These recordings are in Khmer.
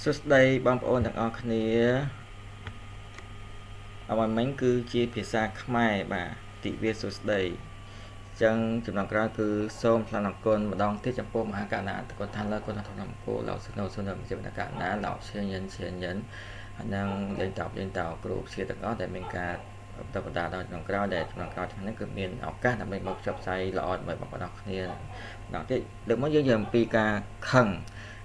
សួស្តីបងប្អូនទាំងអស់គ្នាអ្វីមិញគឺជាភាសាខ្មែរបាទទិវាសួស្តីអញ្ចឹងចំណងក្រោយគឺសូមថ្លែងអំណរម្ដងទៀតចំពោះមហាករុណាអធិគុណឋានលើគុណធម៌គោឡោសនោសុនមជាបណកណាឡោឈៀនញិននិងយើងតោគ្រូជាទាំងអស់ដែលមានការបន្តបន្តដល់ក្នុងក្រោយដែលក្នុងក្រោយថ្ងៃនេះគឺមានឱកាសដើម្បីមកផ្សព្វផ្សាយល្អដើម្បីបងប្អូនគ្នាដល់ទៀតលើកមកយើងនិយាយអំពីការខឹង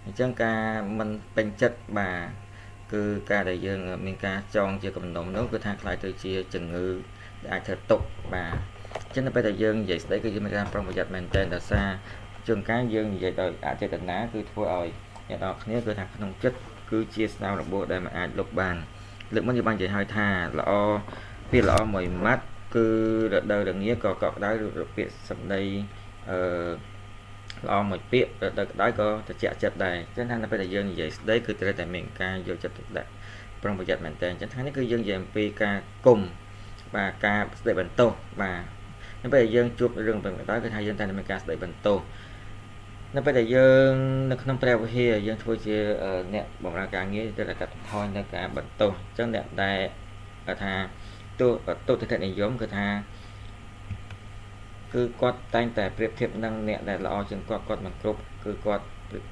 អញ្ចឹងការមិនពេញចិត្តបាទគឺការដែលយើងមានការចងជាកំណុំនោះគឺថាខ្លាយទៅជាជំងឺដែលអាចធ្វើទុកបាទអញ្ចឹងនៅពេលដែលយើងនិយាយស្ដីគឺយើងមានការប្រុងប្រយ័ត្នមែនទែនដោយសារជួនកាលយើងនិយាយដោយអចេតនាគឺធ្វើឲ្យអ្នកនរគ្នាគឺថាក្នុងចិត្តគឺជាស្នាមរបួសដែលមិនអាចលុបបានលើកមុនយើងបាននិយាយហើយថាល្អពាក្យល្អមួយម៉ាត់គឺរដូវរងាក៏កក់ក្ដៅឬពាក្យសម្ដីល្អមួយពាក្យទៅក្តៅក៏ត្រជាក់ចិត្តដែរអញ្ចឹងថានៅពេលដែលយើងនិយាយស្ដីគឺត្រូវតែមានការយកចិត្តទុកដាក់ប្រុងប្រយ័ត្នមែនទែនអញ្ចឹងថ្ងៃនេះគឺយើងនិយាយអំពីការគុំបាទការស្ដីបន្ទោសបាទនៅពេលដែលយើងជួបរឿងបែបនេះគឺថាយើងតែមានការស្ដីបន្ទោសនៅពេលដែលយើងនៅក្នុងព្រះវិហារយើងធ្វើជាអ្នកបម្រើការងារត្រូវតែកាត់បន្ថយនៅការបន្ទោសអញ្ចឹងអ្នកដែលថាទស្សននិយមគឺថាគឺគាត់តែងតែប្រៀបធៀបនឹងអ្នកដែលល្អជាងគាត់មិនគ្រប់គឺគាត់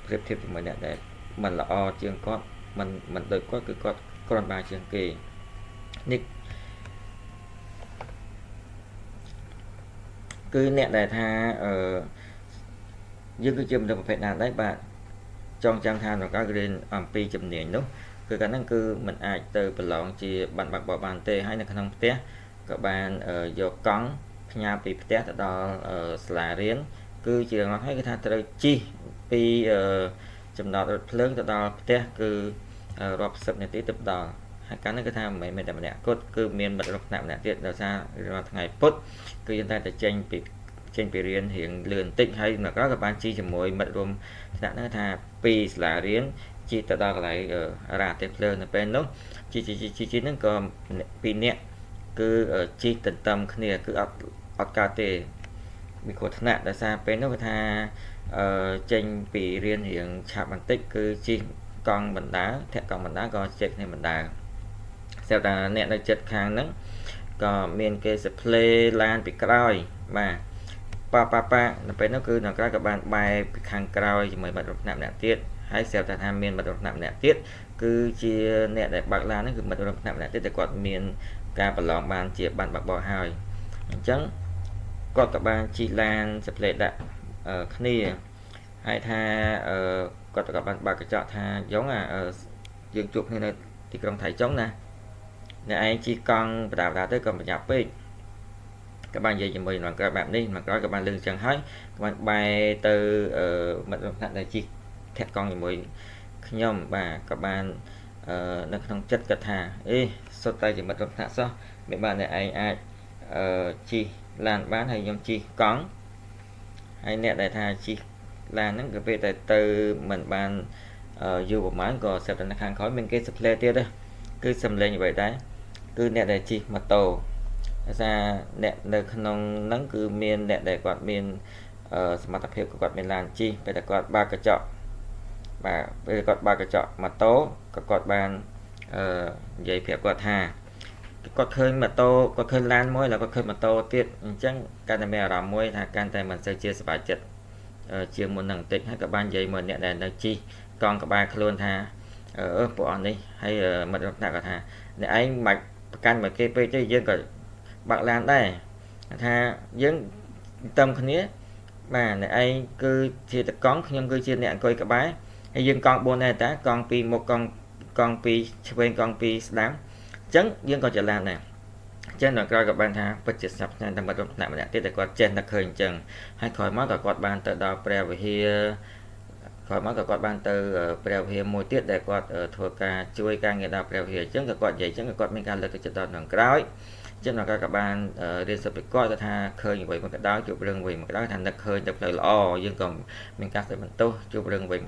ប្រៀបធៀបជាមួយអ្នកដែលមិនល្អជាងគាត់មិនដូចគាត់គឺគាត់គ្រាន់បើជាងគេនេះគឺអ្នកដែលថាយើងគឺជាមនុស្សប្រភេទណាដែរបាទចងចាំថាក្នុងការរៀនអំពីជំនាញនោះគឺកាលហ្នឹងគឺมันអាចទៅប្រឡងជាបានបាក់បោបានទេហើយនៅក្នុងផ្ទះក៏បានយកកង់ផ្ញើពីផ្ទះទៅដល់សាលារៀនគឺជារឿងហ្នឹងហើយគឺថាត្រូវជិះពីចំណតរថភ្លើងទៅដល់ផ្ទះគឺរាប់សិបនាទីទៅដល់ហើយកាលហ្នឹងគឺថាមិនមែនតែម្នាក់គត់គឺមានមិត្តរួមថ្នាក់ម្នាក់ទៀតដោយសាររាល់ថ្ងៃពុធគឺយើងតែចេញពីរៀនរៀងលឿនបន្តិចហើយមកក្រោយក៏បានជិះជាមួយមិត្តរួមថ្នាក់ហ្នឹងថាពីសាលារៀនជិះទៅដល់កន្លែងរ៉ាទេភ្លើងនៅពេលនោះជិះហ្នឹងក៏ពីរនាក់គឺជិះទន្ទឹមគ្នាគឺអត់កើតទេមានគ្រោះថ្នាក់ដោយសារពេលនោះគឺថាចេញពីរៀនរៀងឆាប់បន្តិចគឺជិះកង់បណ្ដាធាក់កង់បណ្ដាក៏ជិះគ្នាបណ្ដាស្រាប់តែអ្នកនៅចិត្តខាងហ្នឹងក៏មានគេសផ្លេឡានពីក្រោយបាទប៉ានៅពេលនោះគឺនៅក្រៅក៏បានបែរពីខាងក្រោយជាមួយមិត្តរួមថ្នាក់ម្នាក់ទៀតហើយស្រាប់តែថាមានមិត្តរួមថ្នាក់ម្នាក់ទៀតគឺជាអ្នកដែលបើកឡានហ្នឹងគឺមិត្តរួមថ្នាក់ម្នាក់ទៀតតែគាត់មានការប្រឡងបានជាបានបាក់បោហើយអញ្ចឹងគាត់ក៏បានជិះឡានសផ្លេដាក់គ្នាហើយថាគាត់ក៏បានបើកកញ្ចក់ថាយ៉ងយើងជួបគ្នានៅទីក្រុងថៃចុងណាអ្នកឯងជិះកង់បដាទៅក៏ប្រញាប់ពេកក៏បាននិយាយជាមួយនឹងក្រោយបែបនេះមកក្រោយក៏បានលើកអញ្ចឹងហើយក៏បានបែរទៅមិត្តរួមថ្នាក់ដែលជិះធាក់កង់ជាមួយខ្ញុំបាទក៏បាននៅក្នុងចិត្តគាត់ថាសុទ្ធតែជាមិត្តរួមថ្នាក់សោះមិនបានអ្នកឯងអាចជិះឡានបានហើយខ្ញុំជិះកង់ហើយអ្នកដែលថាជិះឡានហ្នឹងក៏ពេលតែទៅមិនបានយូរប្រហែលក៏ស្រាប់តែខាងក្រោយមានគេសផ្លេទៀតដែរគឺសំឡេងអ្វីដែរគឺអ្នកដែលជិះម៉ូតូដោយសារអ្នកនៅក្នុងហ្នឹងគឺមានអ្នកដែលគាត់មានសមត្ថភាពគាត់មានឡានជិះពេលតែគាត់បើកកញ្ចក់បាទពេលគាត់បើកកញ្ចក់ម៉ូតូក៏គាត់បាននិយាយប្រាប់គាត់ថាគាត់ឃើញម៉ូតូគាត់ឃើញឡានមួយแล้วគាត់ឃើញម៉ូតូទៀតអញ្ចឹងកាន់តែមានអារម្មណ៍មួយថាកាន់តែមិនសូវជាសប្បាយចិត្តជាងមុននឹងបន្តិចហើយក៏បាននិយាយមកអ្នកដែលនៅជិះកង់ក្បែរខ្លួនថាពួកអស់នេះហើយមិត្តរួមថ្នាក់គាត់ថាអ្នកឯងមិនប្រកាន់មកគេពេកទេយើងក៏បើកឡានដែរថាយើងតឹមគ្នាបាទអ្នកឯងគឺជាតកង់ខ្ញុំគឺជាអ្នកអង្គុយក្បែរហើយយើងកង់4ដែរតាកង់2មុខកង់2ឆ្វេងកង់2ស្ដាំអញ្ចឹងយើងក៏ចលនាដែរអញ្ចឹងដល់ក្រោយក៏បានថាពិតជាស្រាប់តែមិត្តរួមថ្នាក់ម្នាក់ទៀតតែគាត់ចេះតែឃើញអញ្ចឹងហើយក្រោយមកក៏គាត់បានទៅដល់ព្រះវិហារក្រោយមកក៏គាត់បានទៅព្រះវិហារមួយទៀតដែលគាត់ធ្វើការជួយការងារដល់ព្រះវិហារអញ្ចឹងក៏គាត់និយាយអញ្ចឹងក៏គាត់មានការលើកទឹកចិត្តដល់ក្នុងក្រោយចឹងដល់ក៏បានរៀនសិពីគាត់ថាឃើញអ្វីមកក៏ដោយជួបរឿងអ្វីមកក៏ដោយថានឹកឃើញទៅផ្លូវល្អយើងក៏មានការស្ដីបន្ទោសជួបរឿងអ្វី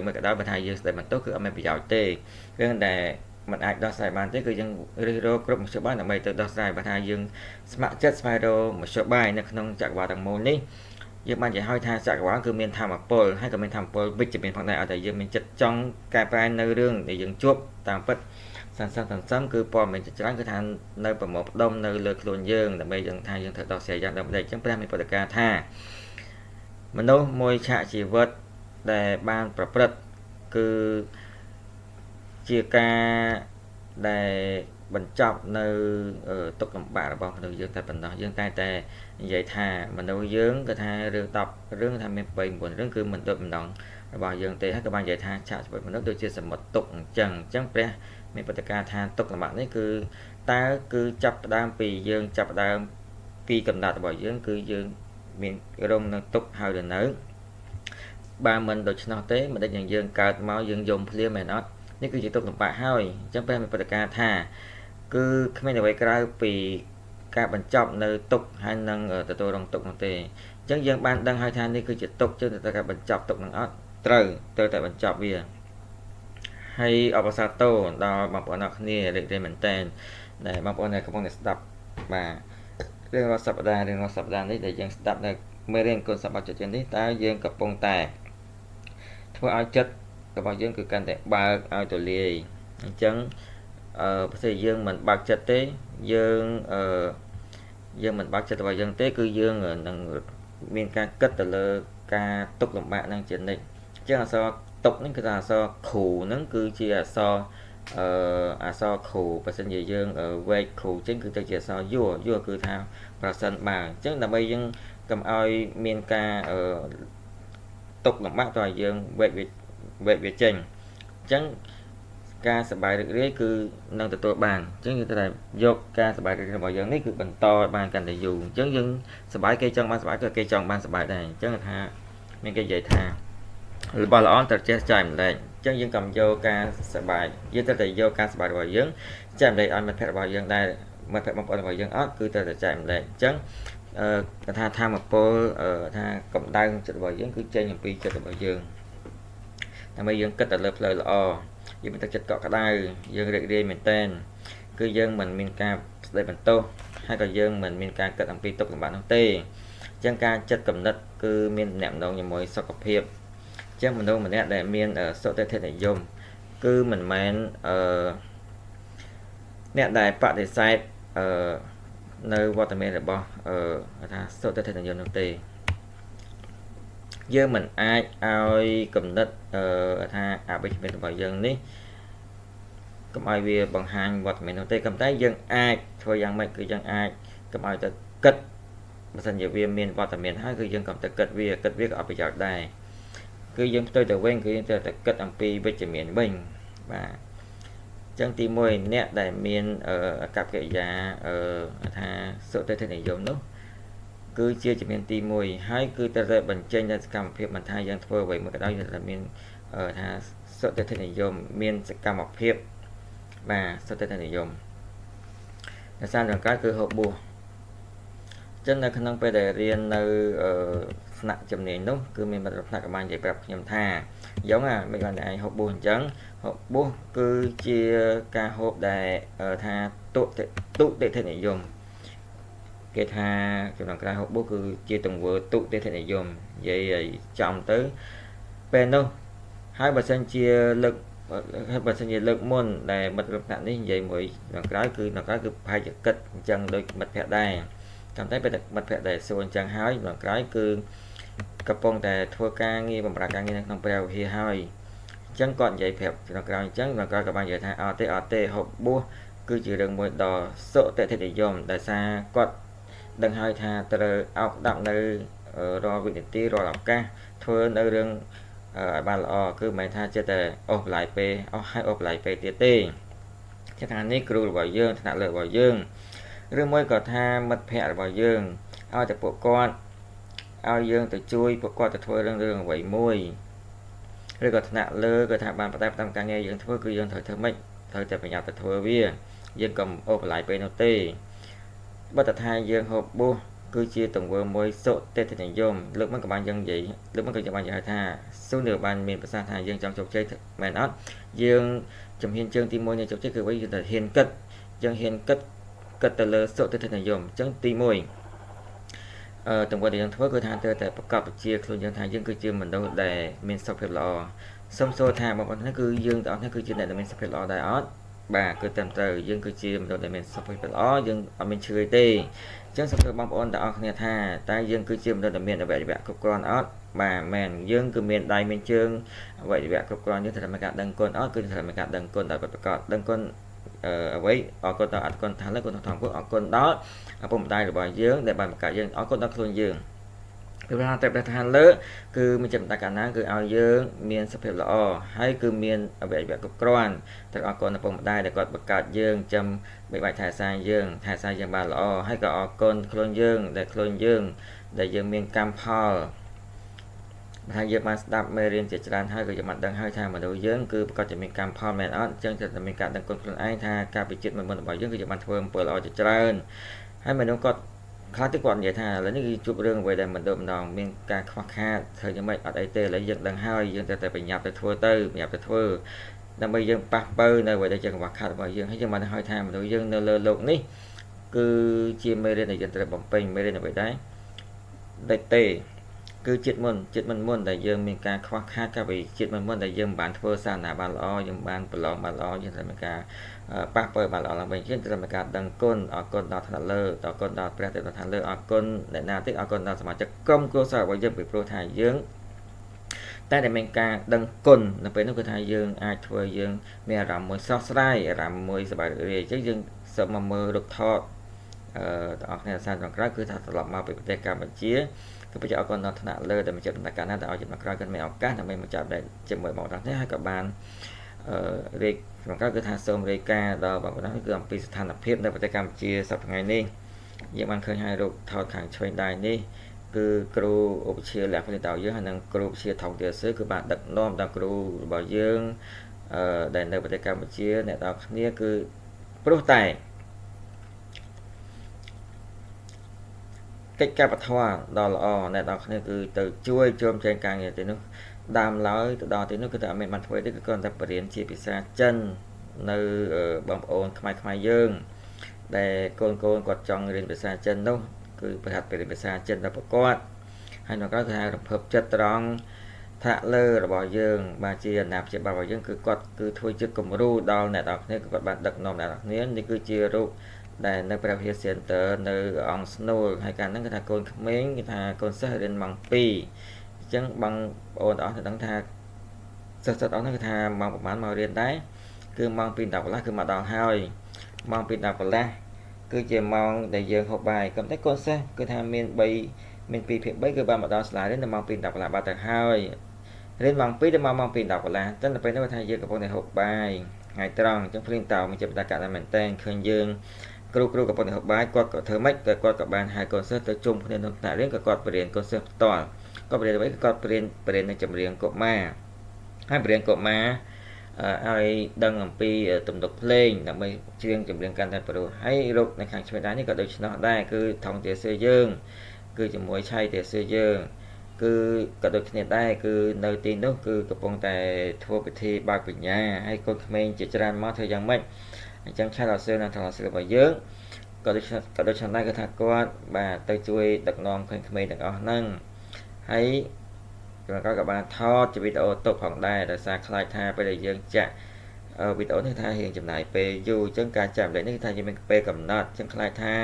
មកក៏ដោយបើថាយើងស្ដីបន្ទោសគឺអត់មានប្រយោជន៍ទេរឿងដែលមិនអាចដោះស្រាយបានទេគឺយើងរិះរោគ្រប់មធ្យោបាយដើម្បីទៅដោះស្រាយបើថាយើងស្ម័គ្រចិត្តស្វែងរកមធ្យោបាយនៅក្នុងចក្រវាឡទាំងមូលនេះ យើងបាននិយាយឲ្យថាចក្រវាឡគឺមានធម្មពលហើយក៏មានធម្មពលវិជ្ជមានផងដែរឲ្យតែយើងមានចិត្តចង់កែប្រែនៅរឿងដែលយើងជួបតាមពិតសន្សំគឺព័ត៌មានច្រើនគឺថានៅប្រមូលផ្ដុំនៅលើខ្លួនយើងដើម្បីយើងថាយើងត្រូវដោះស្រាយយ៉ាងដូចម្ដេចអញ្ចឹងព្រះមានប្រតិការថាមនុស្សមួយឆាកជីវិតដែលបានប្រព្រឹត្តគឺជាការដែលបញ្ចប់នៅទុក្ខលំបាករបស់មនុស្សយើងតែប៉ុណ្ណោះយើងតែនិយាយថាមនុស្សយើងគឺថារឿង10រឿងថាមាន8 9រឿងគឺមិនដូចម្ដងរបស់យើងទេហើយក៏បាននិយាយថាឆាកជីវិតមនុស្សដូចជាសមុទ្រទុក្ខអញ្ចឹងព្រះមានប្រតិការថាទុក្ខលំបាកនេះគឺតើគឺចាប់ផ្ដើមពីយើងចាប់ផ្ដើមពីកំណត់របស់យើងគឺយើងមានរងនៅទុក្ខហើយទៅនៅបើមិនដូច្នោះទេមិនដូចយើងកើតមកយើងយំភ្លាមមែនអត់នេះគឺជាទុក្ខលំបាកហើយអញ្ចឹងព្រះមានប្រតិការថាគឺគ្មានអ្វីក្រៅពីការបញ្ចប់នៅទុក្ខហើយនឹងទទួលរងទុក្ខនោះទេអញ្ចឹងយើងបានដឹងហើយថានេះគឺជាទុក្ខយើងត្រូវតែបញ្ចប់ទុក្ខនឹងអត់ត្រូវតែបញ្ចប់វាហើយអបសាទរដល់បងប្អូនអ្នកគ្នារីករាយមែនតើដែលបងប្អូនដែលកំពុងតែស្ដាប់បាទរឿងរាល់សប្តាហ៍នេះដែលយើងស្ដាប់នៅមេរៀនគុណសម្បត្តិចិត្តនេះតើយើងកំពុងតែធ្វើឲ្យចិត្តរបស់យើងគឺកាន់តែបើកឲ្យទូលាយអញ្ចឹងបើសិនយើងមិនបើកចិត្តទេយើងមិនបើកចិត្តរបស់យើងទេគឺយើងនឹងមានការគិតទៅលើការទុកលំបាកនឹងជានិច្ចអញ្ចឹងអក្សរទុកនេះគឺថាអក្សរគ្រូហ្នឹងគឺជាអក្សរគ្រូបើសិនជាយើងវែកគ្រូចេញគឺទៅជាអក្សរយួរគឺថាប្រសិនបើអញ្ចឹងដើម្បីយើងកុំឲ្យមានការទុកលំបាកតើយើងវែកវាចេញអញ្ចឹងការសប្បាយរីករាយគឺនឹងទទួលបានអញ្ចឹងយើងត្រូវតែយកការសប្បាយរីករាយរបស់យើងនេះគឺបន្តបានកាន់តែយូរអញ្ចឹងយើងសប្បាយគេចង់បានសប្បាយក៏គេចង់បានសប្បាយដែរអញ្ចឹងថាមានគេនិយាយថារបស់ល្អត្រូវចេះចែកម្លែកអញ្ចឹងយើងកុំយកការសប្បាយយើងត្រូវតែយកការសប្បាយរបស់យើងចែកម្លែកឲ្យមិត្តភក្តិរបស់យើងដែរមិត្តភក្តិបងប្អូនរបស់យើងអត់គឺត្រូវតែចែកម្លែកអញ្ចឹងថាធម្មពលថាកម្ដៅចិត្តរបស់យើងគឺចេញអំពីចិត្តរបស់យើងដើម្បីយើងគិតទៅលើផ្លូវល្អយើងមានទឹកចិត្តកក់ក្ដៅយើងរីករាយមែនតើគឺយើងមិនមានការស្ដីបន្ទោសហើយក៏យើងមិនមានការគិតអំពីទុក្ខលំបាកនោះទេអញ្ចឹងការចិត្តកំណត់គឺមានអ្នកម្ដងជាមួយសុខភាពអញ្ចឹងមនុស្សម្នាក់ដែលមានសុតិធិនិយមគឺមិនមែនអ្នកដែលបដិសេធនៅវត្តមានរបស់ថាសុតិធិនិយមនោះទេយើងមិនអាចឲ្យកំណត់ថាអវិជ្ជមានរបស់យើងនេះកុំឲ្យវាបង្ហាញវត្តមាននោះទេប៉ុន្តែយើងអាចធ្វើយ៉ាងម៉េចគឺយើងអាចកុំឲ្យទៅគិតបើសិនជាវាមានវត្តមានហើយគឺយើងកុំទៅគិតវាក៏អត់ប្រយោជន៍ដែរគឺយើងផ្ទុយទៅវិញគឺយើងត្រូវតែគិតអំពីវិជ្ជមានវិញបាទអញ្ចឹងទី1អ្នកដែលមានអកប្បកិរិយាថាសុតិធិនិយមនោះគឺជាជំនាញទី1ហើយគឺត្រូវតែបញ្ចេញនូវសកម្មភាពមិនថាយើងធ្វើអ្វីមួយក៏ដោយយើងត្រូវតែមានថាសុតិធិនិយមមានសកម្មភាពបាទសុតិធិនិយមដោយសារដល់កើតគឺហូបបួសចឹងនៅក្នុងពេលដែលរៀននៅថ្នាក់ជំនាញនោះគឺមានមិត្តថ្នាក់ក៏បាននិយាយប្រាប់ខ្ញុំថាយ៉ងមិនបានតែឯងហូបបួសអញ្ចឹងហូបបួសគឺជាការហូបដែលថាទុតិធិនិយមគេថាចំណងក្រៅហូបបួសគឺជាទង្វើទុតិធិនិយមនិយាយឲ្យចំទៅពេលនោះហើយបើសិនជាលើកមុនដែលមិត្តថ្នាក់នេះនិយាយមួយក្នុងក្រៅគឺប្រហែលជាគិតអញ្ចឹងដូចមិត្តភក្តិដែរតែពេលមិត្តភក្តិដែលសួរអញ្ចឹងហើយក្នុងក្រៅគឺកំពុងតែធ្វើការងារបម្រើការងារនៅក្នុងព្រះវិហារហើយអញ្ចឹងគាត់និយាយប្រាប់ក្នុងក្រៅអញ្ចឹងក្នុងក្រៅក៏បាននិយាយថាអត់ទេហូបបួសគឺជារឿងមួយដ៏សុតិធិនិយមដោយសារគាត់ដឹងហើយថាត្រូវអោបដាក់នៅរាល់វិនាទីរាល់ឱកាសធ្វើនៅរឿងឲ្យបានល្អគឺមិនមែនថាចិត្តតែអស់បន្លាយពេលទៀតទេជាថានេះគ្រូរបស់យើងថ្នាក់លើរបស់យើងឬមួយក៏ថាមិត្តភ័ក្តិរបស់យើងឲ្យតែពួកគាត់ឲ្យយើងទៅជួយពួកគាត់ទៅធ្វើរឿងអ្វីមួយឬក៏ថ្នាក់លើក៏ថាបានបដិបត្តិការងារយើងធ្វើគឺយើងត្រូវធ្វើម៉េចត្រូវតែប្រញាប់ទៅធ្វើវាយើងកុំអស់បន្លាយពេលនោះទេបើតថាយើងហូបបួសគឺជាទង្វើមួយសុតិធិនិយមលើកមកក៏បានយើងនិយាយថាសុនបានមានប្រសាសន៍ថាយើងចង់ជោគជ័យមែនអត់យើងជំហានជើងទី1នៃជោគជ័យគឺយើងត្រូវហ៊ានគិតទៅលើសុតិធិនិយមអញ្ចឹងទី1 ទង្វើដែលយើងធ្វើគឺថាត្រូវតែប្រកបជាខ្លួនយើងថាយើងគឺជាមនុស្សដែលមានសុខភាពល្អសូមសួរថាបងប្អូនគឺយើងទាំងអស់គ្នាគឺជាអ្នកដែលមានសុខភាពល្អដែរអត់បាទគឺត្រឹមត្រូវយើងគឺជាមនុស្សដែលមានសុខភាពល្អយើងអត់មានឈឺទេអញ្ចឹងសូមសួរបងប្អូនទាំងអស់គ្នាថាតើយើងគឺជាមនុស្សដែលមានអវយវៈគ្រប់គ្រាន់អត់បាទមែនយើងគឺមានដៃមានជើងអវយវៈគ្រប់គ្រាន់យើងត្រូវតែមានការដឹងគុណអត់គឺត្រូវតែមានការដឹងគុណដោយពិតប្រាកដដឹងគុណអ្វីអរគុណដល់អត់គុណថាលើគុណថងពុទ្ធអរគុណដល់ឪពុកម្ដាយរបស់យើងដែលបានបង្កើតយើងអរគុណដល់ខ្លួនយើងគឺថាតែប្រធានលើគឺមានចំណាត់ការណាគឺឲ្យយើងមានសុខភាពល្អហើយគឺមានអវយវៈគ្រប់គ្រាន់ត្រូវអរគុណដល់ឪពុកម្ដាយដែលគាត់បង្កើតយើងចាំបីបាច់ថែសាយើងបានល្អហើយក៏អរគុណខ្លួនយើងដែលយើងមានកម្មផលថាយើងបានស្ដាប់មេរៀនជាច្រើនហើយក៏យើងបានដឹងហើយថាមនុស្សយើងគឺប្រកបជាមានកម្មផលមែនអត់អញ្ចឹងត្រូវតែមានការដឹងគុណខ្លួនឯងថាការពិចិត្រមុនរបស់យើងគឺយើងបានធ្វើអំពើល្អជាច្រើនហើយមនុស្សគាត់ខ្លះទៅគាត់និយាយថាឥឡូវនេះគឺជួបរឿងអ្វីដែលមិនដូចម្ដងមានការខ្វះខាតធ្វើយ៉ាងម៉េចអត់អីទេឥឡូវយើងដឹងហើយយើងត្រូវតែប្រញាប់ទៅធ្វើដើម្បីយើងប៉ះបើនៅអ្វីដែលជាខ្វះខាតរបស់យើងហើយយើងបានឲ្យថាមនុស្សយើងនៅលើโลกនេះគឺជាមេរៀនដែលយើងត្រូវបំពេញមេរៀនអ្វីដែរដូចទេគឺចិត្តមុនដែលយើងមានការខ្វះខាតកាលពីចិត្តមុនដែលយើងមិនបានធ្វើសាសនាបានល្អយើងបានប្រឡងបានល្អយើងត្រូវមានការប៉ះបើបានល្អឡើងវិញយើងត្រូវមានការដឹងគុណអរគុណដល់ថ្នាក់លើអរគុណដល់ព្រះទេវតាថ្នាក់លើអរគុណអ្នកណាទៀតអរគុណដល់សមាជិកក្រុមគ្រួសាររបស់យើងពីព្រោះថាយើងតែមានការដឹងគុណនៅពេលនោះគឺថាយើងអាចធ្វើយើងមានអារម្មណ៍មួយស្រស់ស្រាយអារម្មណ៍មួយសប្បាយរីករាយអញ្ចឹងយើងសូមមកមើលរូបថតទាំងអស់គ្នាសាស្ត្រក្រៅគឺថាត្រឡប់មកពីប្រទេសកម្ពុជាគឺបញ្ជាក់អរគុណដល់ថ្នាក់លើដែលមកចិត្តដំណើរការណាដែលឲ្យចិត្តមកក្រោយគាត់មានឱកាសដើម្បីមកចាប់ដែរជាមួយបងប្អូននេះហើយក៏បានរាយក្នុងក្រៅគឺថាសូមរាយការណ៍ដល់បងប្អូនគឺអំពីស្ថានភាពនៅប្រទេសកម្ពុជាសប្តាហ៍ថ្ងៃនេះយើងបានឃើញហើយរូបថតខាងឆ្វេងដៃនេះគឺគ្រូឧបជាលក្ខណៈតៅយើងហើយនិងគ្រូឧបជាថងទាសឺគឺបានដឹកនាំដល់គ្រូរបស់យើងដែលនៅប្រទេសកម្ពុជាអ្នកទាំងគ្នាគឺព្រោះតែកិច្ចការពធដ៏ល្អអ្នកទាំងគ្នាគឺទៅជួយជុំចែងការងារទីនោះដើមឡើយទៅដល់ទីនោះគឺតែអត់មានបានធ្វើទេគឺគ្រាន់តែបរៀនជាភាសាចិននៅបងប្អូនខ្មែរយើងដែលកូនគាត់ចង់រៀនភាសាចិននោះគឺប្រហាត់ពីភាសាចិនដល់ប្រកបហើយនៅក្រៅគឺថារំភើបចិត្តត្រង់ថាលើរបស់យើងបាទជាអាណាព្យាបាលរបស់យើងគឺគាត់គឺធ្វើជាគំរូដល់អ្នកទាំងគ្នាគឺគាត់បានដឹកនាំអ្នកទាំងគ្នានេះគឺជារូបដែលនៅព្រះវិហារ Center នៅអង្គស្នូលហើយកាលហ្នឹងគេថាកូនក្មេងគេថាកូនសិស្សរៀនម៉ោង2អញ្ចឹងបងប្អូនទាំងអស់ដឹងថាសិស្សទាំងអស់ហ្នឹងគេថាម៉ោងប្រហែលមករៀនដែរគឺម៉ោង2:10កន្លះគឺមកដល់ហើយម៉ោង2:10កន្លះគឺជាម៉ោងដែលយើងហូបបាយក៏តែកូនសិស្សគឺថាមាន2ភាគ3គឺបានមកដល់សាលារៀននៅម៉ោង2:10កន្លះបាត់ទៅហើយរៀនម៉ោង2ដល់ម៉ោង2:10កន្លះតែទៅពេលនោះថាយើងកំពុងតែហូបបាយថ្ងៃត្រង់អញ្ចឹងភ្លេងតោមានចិត្តតាក់មែនតែនឃើញយើងគ្រូកំពុងតែហូបបាយគាត់ក៏ធ្វើម៉េចតែគាត់ក៏បានហៅកូនសិស្សទៅជុំគ្នាក្នុងថ្នាក់រៀនក៏គាត់បរៀនកូនសិស្សផ្ទាល់គាត់បរៀនអ្វីគាត់បរៀននៅចម្រៀងកុមារហើយបរៀងកុមារឲ្យដឹងអំពីទំនុកភ្លេងដើម្បីច្រៀងចម្រៀងកាន់តែព្រោះហើយរូបនៅខាងឆ្វេងដៃនេះក៏ដូចនោះដែរគឺថងទាសឺយើងគឺជាមួយឆៃទាសឺយើងគឺក៏ដូចគ្នាដែរគឺនៅទីនោះគឺកំពុងតែធ្វើពិធីបើកបញ្ញាហើយកូនក្មេងជាច្រើនមកធ្វើយ៉ាងម៉េចអញ្ចឹងឆាឡោសឺនិងថឡោសឺរបស់យើងក៏ដូចដែរគឺថាគាត់បាទទៅជួយដឹកនាំក្មេងៗទាំងអស់ហ្នឹងហើយគាត់ក៏បានថតជាវីដេអូទុកផងដែរដោយសារខ្លាចថាពេលដែលយើងចាក់វីដេអូនេះថារៀងចំណាយពេលយូរអញ្ចឹងការចាក់លេខនេះថាយើងមានពេលកំណត់អញ្ចឹងខ្លាចថា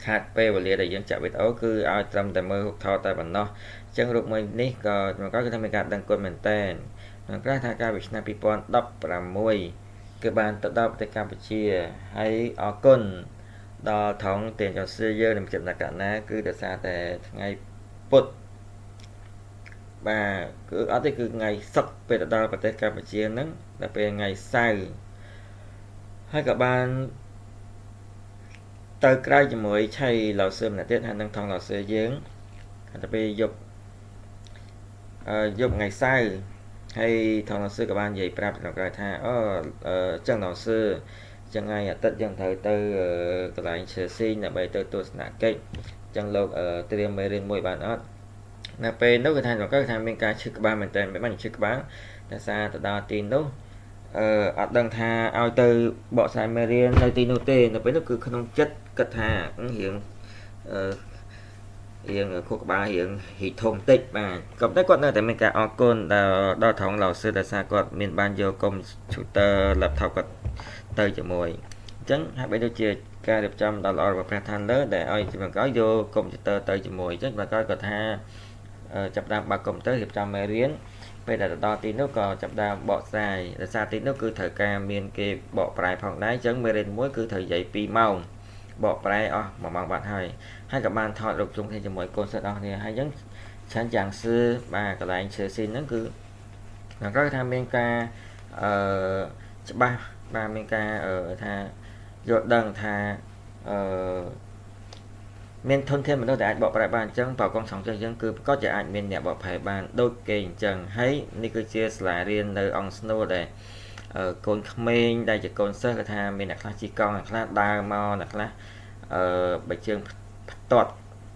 ខាតពេលវេលាដែលយើងចាក់វីដេអូគឺឲ្យត្រឹមតែមើលរូបថតតែប៉ុណ្ណោះអញ្ចឹងរូបមួយនេះក៏គឺថាមានការដឹងគុណមែនតែនក្នុងក្រៅថាការវិឆ្នាំ2016គឺបានទៅដល់ប្រទេសកម្ពុជាហើយអរគុណដល់ថងទានចសឺយើងនឹងចំណាក់កណាគឺដោយសារតែថ្ងៃពុធបាទគឺអត់ទេគឺថ្ងៃសុក្រពេលទៅដល់ប្រទេសកម្ពុជាហ្នឹងដល់ពេលថ្ងៃសៅរ៍ហើយក៏បានទៅក្រៅជាមួយឆៃឡោសឺម្នាក់ទៀតហើយនឹងថងឡោសឺយើងទៅពេលយប់ថ្ងៃសៅរ៍ហើយថងឡោសឺក៏បាននិយាយប្រាប់ក្នុងក្រៅថាចឹងឡោសឺចឹងថ្ងៃអាទិត្យយើងត្រូវទៅកន្លែងឈើស៊ីងដើម្បីទៅទស្សនកិច្ចចឹងលោកត្រៀមមេរៀនមួយបានអត់នៅពេលនោះគឺថាមានការឈឺក្បាលមែនតើមិនបានឈឺក្បាលតែសារទៅដល់ទីនោះអត់ដឹងថាឲ្យទៅបកស្រាយមេរៀននៅទីនោះទេនៅពេលនោះគឺក្នុងចិត្តគិតថារៀង រៀងខួរក្បាលរៀងហ៊ីធំតិចបាទក៏តែគាត់នៅតែមានការអរគុណដល់ថងឡៅសឺដោយសារគាត់មានបានយកកុំព្យូទ័រ laptop គាត់ទៅជាមួយអញ្ចឹងហើយបីដូចជាការរៀបចំដល់ល្អរបស់ព្រះឋានលើដែលឲ្យជាបង្កយកកុំព្យូទ័រទៅជាមួយអញ្ចឹងបង្កគាត់ថាចាប់ដើមបើកកុំព្យូទ័ររៀបចំមេរៀនពេលដែលទៅដល់ទីនោះក៏ចាប់ដើមបកស្រាយដោយសារទីនោះគឺត្រូវការមានគេបកប្រែផងដែរអញ្ចឹងមេរៀនមួយគឺត្រូវនិយាយ2ម៉ោងបកប្រែអស់1ម៉ោងបាត់ហើយក៏បានថតរូបជុំគ្នាជាមួយកូនសិស្សអស់គ្នាហើយអញ្ចឹងច្រើនយ៉ាងសឿបាទកន្លែងឈើស៊ីនហ្នឹងគឺគាត់គាត់ថាមានការច្បាស់បាទមានការថាយល់ដឹងថាមានធនធានមនុស្សដែលអាចបកប្រែបានអញ្ចឹងបើកងសង្ឃយើងគឺក៏จะអាចមានអ្នកបកប្រែបានដូចគេអញ្ចឹងហើយនេះគឺជាសាលារៀននៅអង្គស្នូលដែលកូនក្មេងដែលជាកូនសិស្សគាត់ថាមានអ្នកខ្លះជិះកង់អ្នកខ្លះដើរមកអ្នកខ្លះបើជើងផ្ទាត់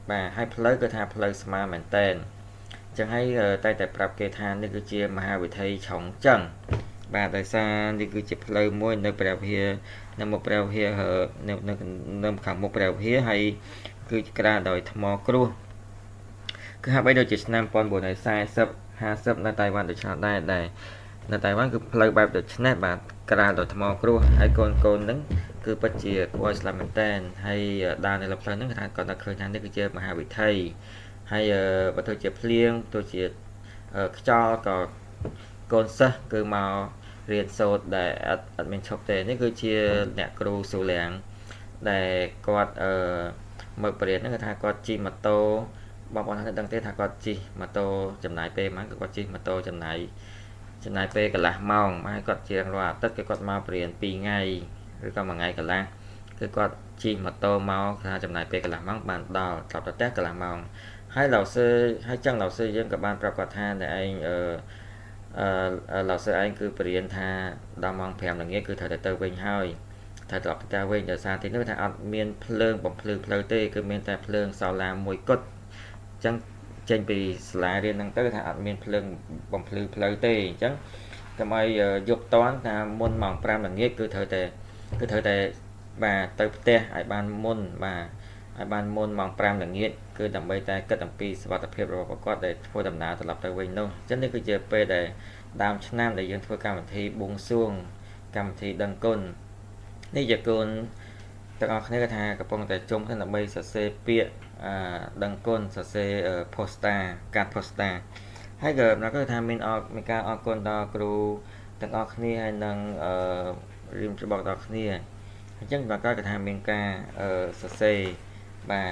បាទហើយផ្លូវគឺថាផ្លូវស្មើមែនតែនអញ្ចឹងហើយតែប្រាប់គេថានេះគឺជាមហាវិថីឆុងចឹងបាទដោយសារនេះគឺជាផ្លូវមួយនៅព្រះវិហារនៅមុខព្រះវិហារនៅខាងមុខព្រះវិហារហើយគឺក្រាលដោយថ្មគ្រួសគឺហាក់បីដូចជាឆ្នាំ1940 50នៅតៃវ៉ាន់ដូចឆ្នាំដែរនៅតៃវ៉ាន់គឺផ្លូវបែបដូចនេះបាទក្រាលដោយថ្មគ្រួសហើយកូនហ្នឹងគឺពិតជាគួរឲ្យស្លាប់មែនតើហើយដើរនៅលើផ្លូវហ្នឹងគាត់ថាឃើញថានេះគឺជាមហាវិថីហើយបើទៅជាភ្លៀងទៅជាខ្យល់ក៏កូនសិស្សគឺមករៀនសូត្រដែលអត់មានឈប់ទេនេះគឺជាអ្នកគ្រូស៊ូលៀងដែលគាត់មើលបរិញ្ញាហ្នឹងគឺថាគាត់ជិះម៉ូតូបងប្អូនថាដឹងទេថាគាត់ជិះម៉ូតូចំណាយពេលប៉ុន្មានគាត់ជិះម៉ូតូចំណាយពេលកន្លះម៉ោងហើយគាត់ជារាល់អាទិត្យគឺគាត់មកបរិញ្ញា2ថ្ងៃឬក៏1ថ្ងៃកន្លះគឺគាត់ជិះម៉ូតូមកថាចំណាយពេលកន្លះម៉ោងបានដល់ត្រឡប់ទៅផ្ទះកន្លះម៉ោងហើយឡៅសឺហើយចឹងឡៅសឺយើងក៏បានប្រាប់គាត់ថាតែឯងឡៅសឺឯងគឺបរិញ្ញាថាដល់ម៉ោង5ល្ងាចគឺត្រូវទៅវិញហើយត្រូវត្រឡប់ទៅផ្ទះវិញដោយសារទីនោះថាអត់មានភ្លើងបំភ្លឺផ្លូវទេគឺមានតែភ្លើងសូឡាមួយគត់អញ្ចឹងចេញពីសាលារៀនហ្នឹងទៅថាអត់មានភ្លើងបំភ្លឺផ្លូវទេអញ្ចឹងដើម្បីយកតន់ថាមុនម៉ោង5ល្ងាចគឺត្រូវតែបាទទៅផ្ទះឲ្យបានមុនបាទឲ្យបានមុនម៉ោង5ល្ងាចគឺដើម្បីតែគិតអំពីសុវត្ថិភាពរបស់ប្រកបដែលធ្វើដំណើរត្រឡប់ទៅវិញនោះអញ្ចឹងនេះគឺជាពេលដែលដើមឆ្នាំដែលយើងធ្វើកម្មវិធីបួងសួងកម្មវិធីដឹងគុណនេះជាកូនទាំងអស់គ្នាថាកំពុងតែជុំគ្នាដើម្បីសរសេរពាក្យដឹងគុណសរសេរ poster កាត់ poster ហើយក៏គេថាមានការអរគុណដល់គ្រូទាំងអស់គ្នាហើយនឹងរៀបច្បងដល់គ្នាអញ្ចឹងបើក៏ថាមានការសរសេរបាទ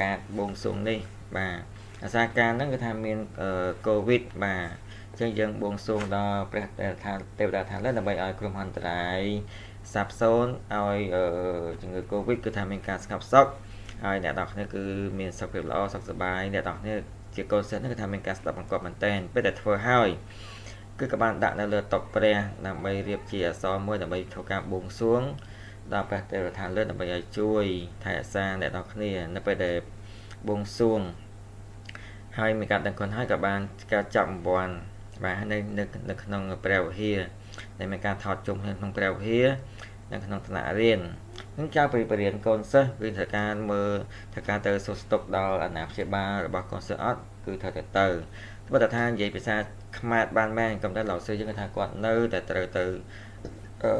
ការបួងសួងនេះបាទអាសាការហ្នឹងគឺថាមានកូវីដបាទអញ្ចឹងយើងបួងសួងដល់ព្រះទេវតាឋានលើដើម្បីឲ្យគ្រោះមហន្តរាយសាបសូន្យឲ្យជំងឺកូវីដគឺថាមានការស្ងប់សុខហើយអ្នកទាំងគ្នាគឺមានសុខភាពល្អសុខសប្បាយអ្នកទាំងគ្នាជាកូនសិស្សនេះគឺថាមានការស្ដាប់បង្គាប់មែនតែនពេលដែលធ្វើហើយគឺក៏បានដាក់នៅលើតុព្រះដើម្បីរៀបជាអក្សរមួយដើម្បីធ្វើការបួងសួងដល់ព្រះទេវតាឋានលើដើម្បីឲ្យជួយថែរក្សាអ្នកទាំងគ្នានៅពេលដែលបួងសួងហើយមានការដឹងគុណហើយក៏បានការចាប់រង្វាន់បាទនៅក្នុងព្រះវិហារដែលមានការថតជុំក្នុងព្រះវិហារនៅក្នុងថ្នាក់រៀននឹងចៅបរិញ្ញាកូនសិស្សគឺត្រូវការទៅសួរស្តុកដល់អាណាព្យាបាលរបស់កូនសិស្សអត់គឺត្រូវតែទៅបើថានិយាយភាសាខ្មែរបានមែនកំដៅឡៅsưយើងថាគាត់នៅតែត្រូវទៅ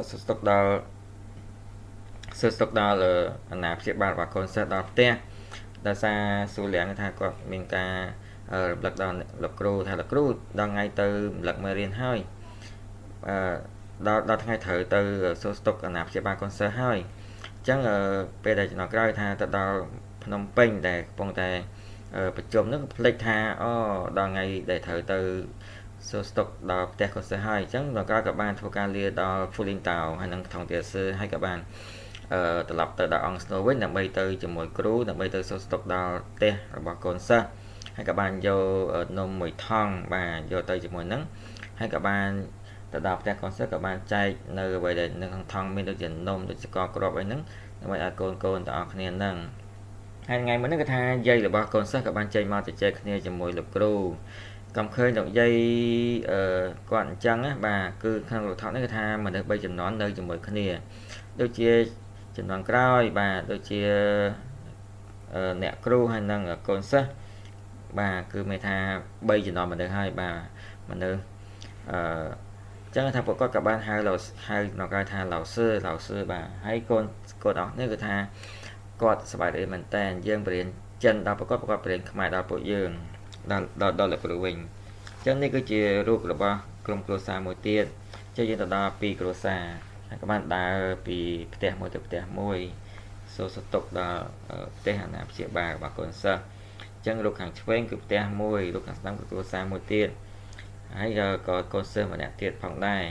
សួរស្តុកដល់អាណាព្យាបាលរបស់កូនសិស្សដល់ផ្ទះដោយសារស៊ូលៀងថាគាត់មានការរំលឹកដល់លោកគ្រូថាលោកគ្រូដល់ថ្ងៃទៅរំលឹកមេរៀនហើយដល់ថ្ងៃត្រូវទៅសួរស្តុកអាណាព្យាបាលកូនសិស្សហើយអញ្ចឹងពេលដែលចំណុចក្រោយថាទៅដល់ភ្នំពេញដែលកំពុងតែប្រជុំនឹងភ្លេចថាដល់ថ្ងៃដែលត្រូវទៅសួរស្តុកដល់ផ្ទះកូនសិស្សហើយអញ្ចឹងដល់ក្រោយក៏បានធ្វើការលាដល់ Full Town ហើយនឹងថងទាសឺហើយក៏បានត្រឡប់ទៅដល់អង្គស្នូវិញដើម្បីទៅជាមួយគ្រូដើម្បីទៅសួរស្តុកដល់ផ្ទះរបស់កូនសិស្សហើយក៏បានយកនំមួយថង់បាទយកទៅជាមួយនឹងហើយក៏បានទៅដល់ផ្ទះកូនសិស្សក៏បានចែកនៅអ្វីដែលនៅក្នុងថង់មានដូចជានំដូចស្ករគ្រាប់អីហ្នឹងដើម្បីឲ្យកូនទាំងអស់គ្នាហ្នឹងហើយថ្ងៃមុនហ្នឹងគឺថាយាយរបស់កូនសិស្សក៏បានចេញមកជជែកគ្នាជាមួយលោកគ្រូកំឃើញលោកយាយគាត់អញ្ចឹងណាបាទគឺក្នុងលោកថតនេះគឺថាមនុស្ស3ជំនាន់នៅជាមួយគ្នាដូចជាជំនាន់ក្រោយបាទដូចជា អ្នកគ្រូហើយនឹងកូនសិស្សបាទគឺមានថា3ចំណោមមនុស្សហើយបាទមនុស្សចឹងថាពួកគាត់ក៏បានហៅក្នុងគេថាឡៅសឺបាទហើយកូនអស់នេះគឺថាគាត់សប្បាយរីកមែនតើយើងបរៀនចិនដល់ប្រកបបរៀនខ្មែរដល់ពួកយើងដល់លោកគ្រូវិញចឹងនេះគឺជារូបរបស់ក្រុមគ្រួសារមួយទៀតចឹងយើងទៅដល់ពីគ្រួសារហើយក៏បានដើរពីផ្ទះមួយទៅផ្ទះមួយសួរសុខទុក្ខដល់ផ្ទះអាណាព្យាបាលរបស់កូនសិស្សចឹងរូបខាងឆ្វេងគឺផ្ទះមួយរូបខាងស្ដាំគឺគ្រួសារមួយទៀតហើយក៏កូនសិស្សម្នាក់ទៀតផងដែរ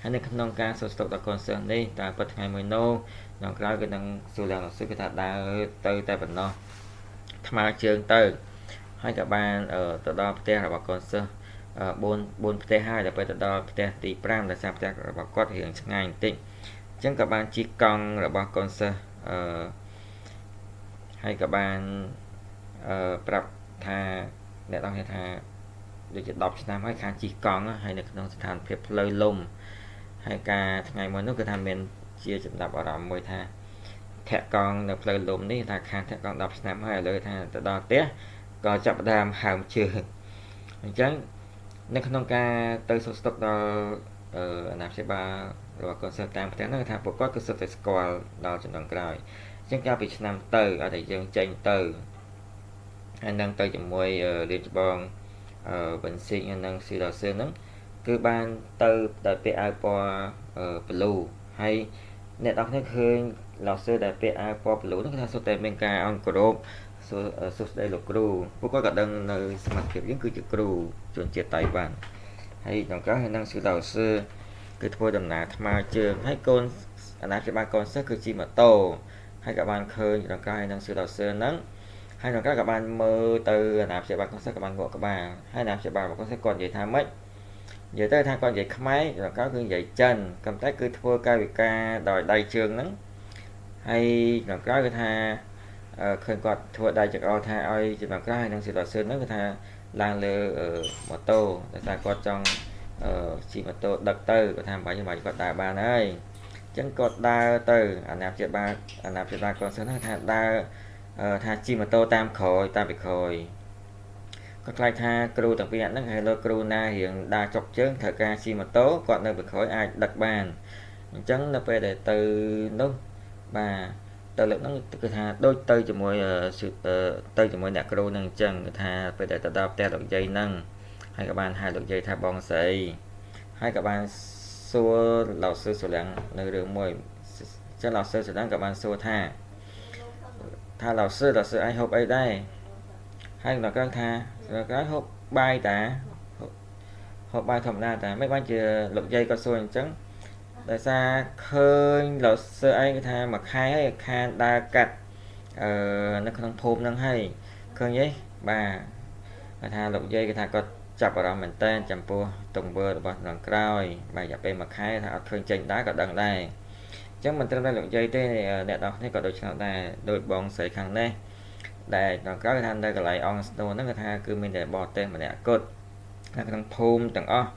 ហើយនៅក្នុងការសួរសុខទុក្ខដល់កូនសិស្សនេះតើពិតថ្ងៃមួយនោះក្នុងក្រៅគឺនឹងសួរឡើងលោកសិស្សគឺថាដើរទៅតែប៉ុណ្ណោះថ្មើរជើងទៅហើយក៏បានទៅដល់ផ្ទះរបស់កូនសិស្ស4ផ្ទះហើយដល់ពេលទៅដល់ផ្ទះទី5ដោយសារផ្ទះរបស់គាត់រៀងឆ្ងាយបន្តិចអញ្ចឹងក៏បានជិះកង់របស់កូនសិស្សហើយក៏បានប្រាប់ថាអ្នកនរគ្នាថាដូចជា10ឆ្នាំហើយខាងជិះកង់ហើយនៅក្នុងស្ថានភាពផ្លូវលំហើយការថ្ងៃមួយនោះគឺថាមានជាចំណាប់អារម្មណ៍មួយថាធាក់កង់នៅផ្លូវលំនេះថាខាងធាក់កង់10ឆ្នាំហើយឥឡូវថាទៅដល់ផ្ទះក៏ចាប់ផ្ដើមហើមជើងអញ្ចឹងនៅក្នុងការទៅសួរសុខទុក្ខដល់អាណាព្យាបាលរបស់កូនសិស្សតាមផ្ទះនោះថាពួកគាត់គឺសុទ្ធតែស្គាល់ដល់ចំណងក្រោយអញ្ចឹងកាលពីឆ្នាំទៅឲ្យតែយើងចេញទៅហើយនឹងទៅជាមួយរៀបច្បងវិនស៊ីងនិងស៊ីឡូសឺហ្នឹងគឺបានទៅដោយពាក់អាវពណ៌ប្លូហើយអ្នកនរគ្នាឃើញឡូសឺដែលពាក់អាវពណ៌ប្លូហ្នឹងគឺថាសុទ្ធតែមានការអង្គគោរពសួស្តីលោកគ្រូពួកគាត់ក៏ដឹងនៅសមត្ថភាពយើងគឺជាគ្រូជនជាតិតៃវ៉ាន់ហើយក្នុងការហើយនឹងស៊ីឡូសឺគឺធ្វើដំណើរថ្មើរជើងហើយកូនអាណាព្យាបាលកូនសិស្សគឺជិះម៉ូតូហើយក៏បានឃើញក្នុងការហើយនឹងស៊ីឡូសឺហ្នឹងហើយក្នុងការក៏បានមើលទៅអាណាព្យាបាលកូនសិស្សក៏បានងក់ក្បាលហើយអាណាព្យាបាលរបស់កូនសិស្សគាត់និយាយថាម៉េចនិយាយទៅថាគាត់និយាយខ្មែរក្នុងការគឺនិយាយចិនក៏តែគឺធ្វើកាយវិការដោយដៃជើងហ្នឹងហើយក្នុងការគឺថាឃើញគាត់ធ្វើដៃចង្អុលថាឲ្យចំណងក្រោយហើយនឹងស៊ីឡូសឺហ្នឹងគឺថាឡើងលើម៉ូតូដោយសារគាត់ចង់ជិះម៉ូតូដឹកទៅគាត់ថាបាញ់គាត់ដើរបានហើយអញ្ចឹងគាត់ដើរទៅអាណាព្យាបាលកូនសិស្សហ្នឹងថាដើរថាជិះម៉ូតូតាមក្រោយតាមពីក្រោយគាត់ខ្លាចថាគ្រូទាំងពីរហ្នឹងហើយលោកគ្រូណារៀងដើរចុកជើងត្រូវការជិះម៉ូតូគាត់នៅពីក្រោយអាចដឹកបានអញ្ចឹងនៅពេលដែលទៅនោះបាទទៅលើកហ្នឹងគឺថាដូចទៅជាមួយអ្នកគ្រូហ្នឹងអញ្ចឹងគឺថាពេលដែលទៅដល់ផ្ទះលោកយាយហ្នឹងហើយក៏បានហៅលោកយាយថាបងស្រីហើយក៏បានសួរឡៅសឺសលាំងនៅរឿងមួយចឹងឡៅសឺសលាំងក៏បានសួរថាឡៅសឺឯងហូបអីដែរហើយដល់គាត់ថាគាត់ហូបបាយតាហូបបាយធម្មតាតាមិនបានជាលោកយាយក៏សួរអញ្ចឹងដោយសារឃើញឡៅសឺឯងថាមួយខែហើយខានដើរកាត់នៅក្នុងភូមិហ្នឹងហើយឃើញទេបាទគាត់ថាលោកយាយគាត់ថាគាត់ចាប់អារម្មណ៍មែនតើចំពោះទង្វើរបស់ក្នុងក្រោយបាទរយៈពេលមួយខែថាអត់ឃើញចេញដែរក៏ដឹងដែរអញ្ចឹងមិនត្រឹមតែលោកយាយទេអ្នកនរគ្នាក៏ដូចគ្នាដែរដោយបងស្រីខាងនេះដែលក្នុងក្រោយថានៅកន្លែងអងស្នូហ្នឹងគាត់ថាគឺមានតែបរទេសម្នាក់គត់នៅក្នុងភូមិទាំងអស់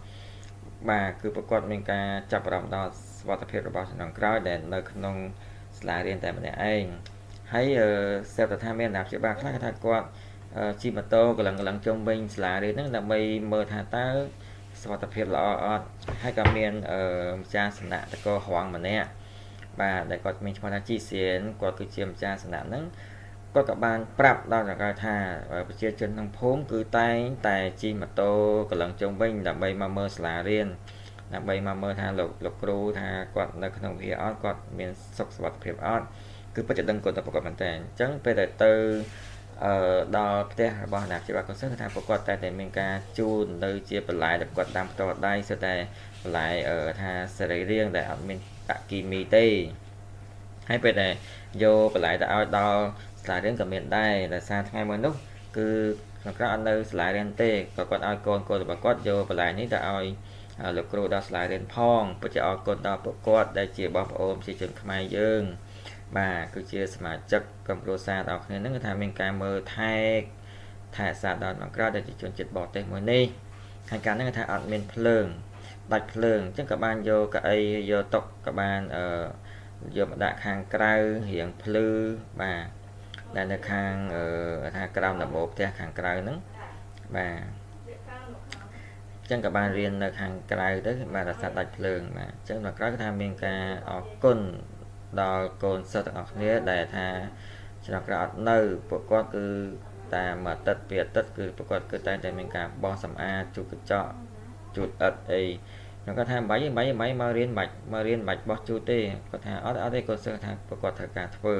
បាទគឺប្រកបមានការចាប់អារម្មណ៍ដល់សុខភាពរបស់ក្នុងក្រោយដែលនៅក្នុងសាលារៀនតែម្នាក់ឯងហើយស្រាប់តែថាមានអាណាព្យាបាលខ្លះថាគាត់ជិះម៉ូតូកន្លងជុំវិញសាលារៀនហ្នឹងដើម្បីមើលថាតើសុខភាពល្អអត់ហើយក៏មានម្ចាស់សំណាក់តកហងម្នាក់បាទដែលគាត់មានឈ្មោះថាជីសៀនគាត់គឺជាម្ចាស់សំណាក់ហ្នឹងគាត់ក៏បានប្រាប់ដល់ចង្កោថាប្រជាជនក្នុងភូមិគឺតែងតែជិះម៉ូតូកន្លងជុំវិញដើម្បីមកមើលសាលារៀនដើម្បីមកមើលថាលោកគ្រូថាគាត់នៅក្នុងវិហារអត់គាត់មានសុខភាពអត់គឺពិតជាដឹងគាត់ទៅប្រកបមែនតើអញ្ចឹងពេលដែលទៅដល់ផ្ទះរបស់អាណាព្យាបាលកូនសិស្សគឺថាប្រកបតែមានការជូននៅជាបន្លែដែលគាត់ដាំផ្ទាល់ដៃស្ទើរតែបន្លែថាសរីរាង្គដែលអត់មានដាក់គីមីទេហើយពេលដែលយកបន្លែទៅឲ្យដល់សាលារៀនក៏មានដែរដោយសារថ្ងៃមួយនោះគឺក្នុងក្រៅអត់នៅសាលារៀនទេក៏គាត់ឲ្យកូនរបស់គាត់យកបន្លែនេះទៅឲ្យលោកគ្រូដល់សាលារៀនផងពិតជាអរគុណដល់ពួកគាត់ដែលជាបងប្អូនប្រជាជនខ្មែរយើងបាទគឺជាសមាជិកក្រុមគ្រួសារដល់គ្នាហ្នឹងគឺថាមានការមើលថែអាសាដល់ក្នុងក្រៅដែលជាជនជាតិបរទេសមួយនេះហើយការហ្នឹងគឺថាអត់មានភ្លើងដាច់ភ្លើងអញ្ចឹងក៏បានយកកៅអីយកតុក៏បានយកមកដាក់ខាងក្រៅរៀងភ្លឺបាទ ដែលនៅខាងថាក្រោមដំបូលផ្ទះខាងក្រៅហ្នឹងបាទចឹងក៏បានរៀននៅខាងក្រៅទៅបាទរសាត់ដាច់ភ្លើងបាទចឹងដល់ក្រៅគឺថាមានការអរគុណដល់កូនសិស្សទាំងអស់គ្នាដែលថាឆ្នាំក្រោយអត់នៅពួកគាត់គឺតាមអាទិត្យពីអាទិត្យគឺពួកគាត់គឺតែងតែមានការបោសសម្អាតជូតកញ្ចក់ជូតអិតអីខ្ញុំគាត់ថាមិនមករៀនមិនបាច់បោះជូតទេគាត់ថាអត់ទេកូនសិស្សថាពួកគាត់ត្រូវការធ្វើ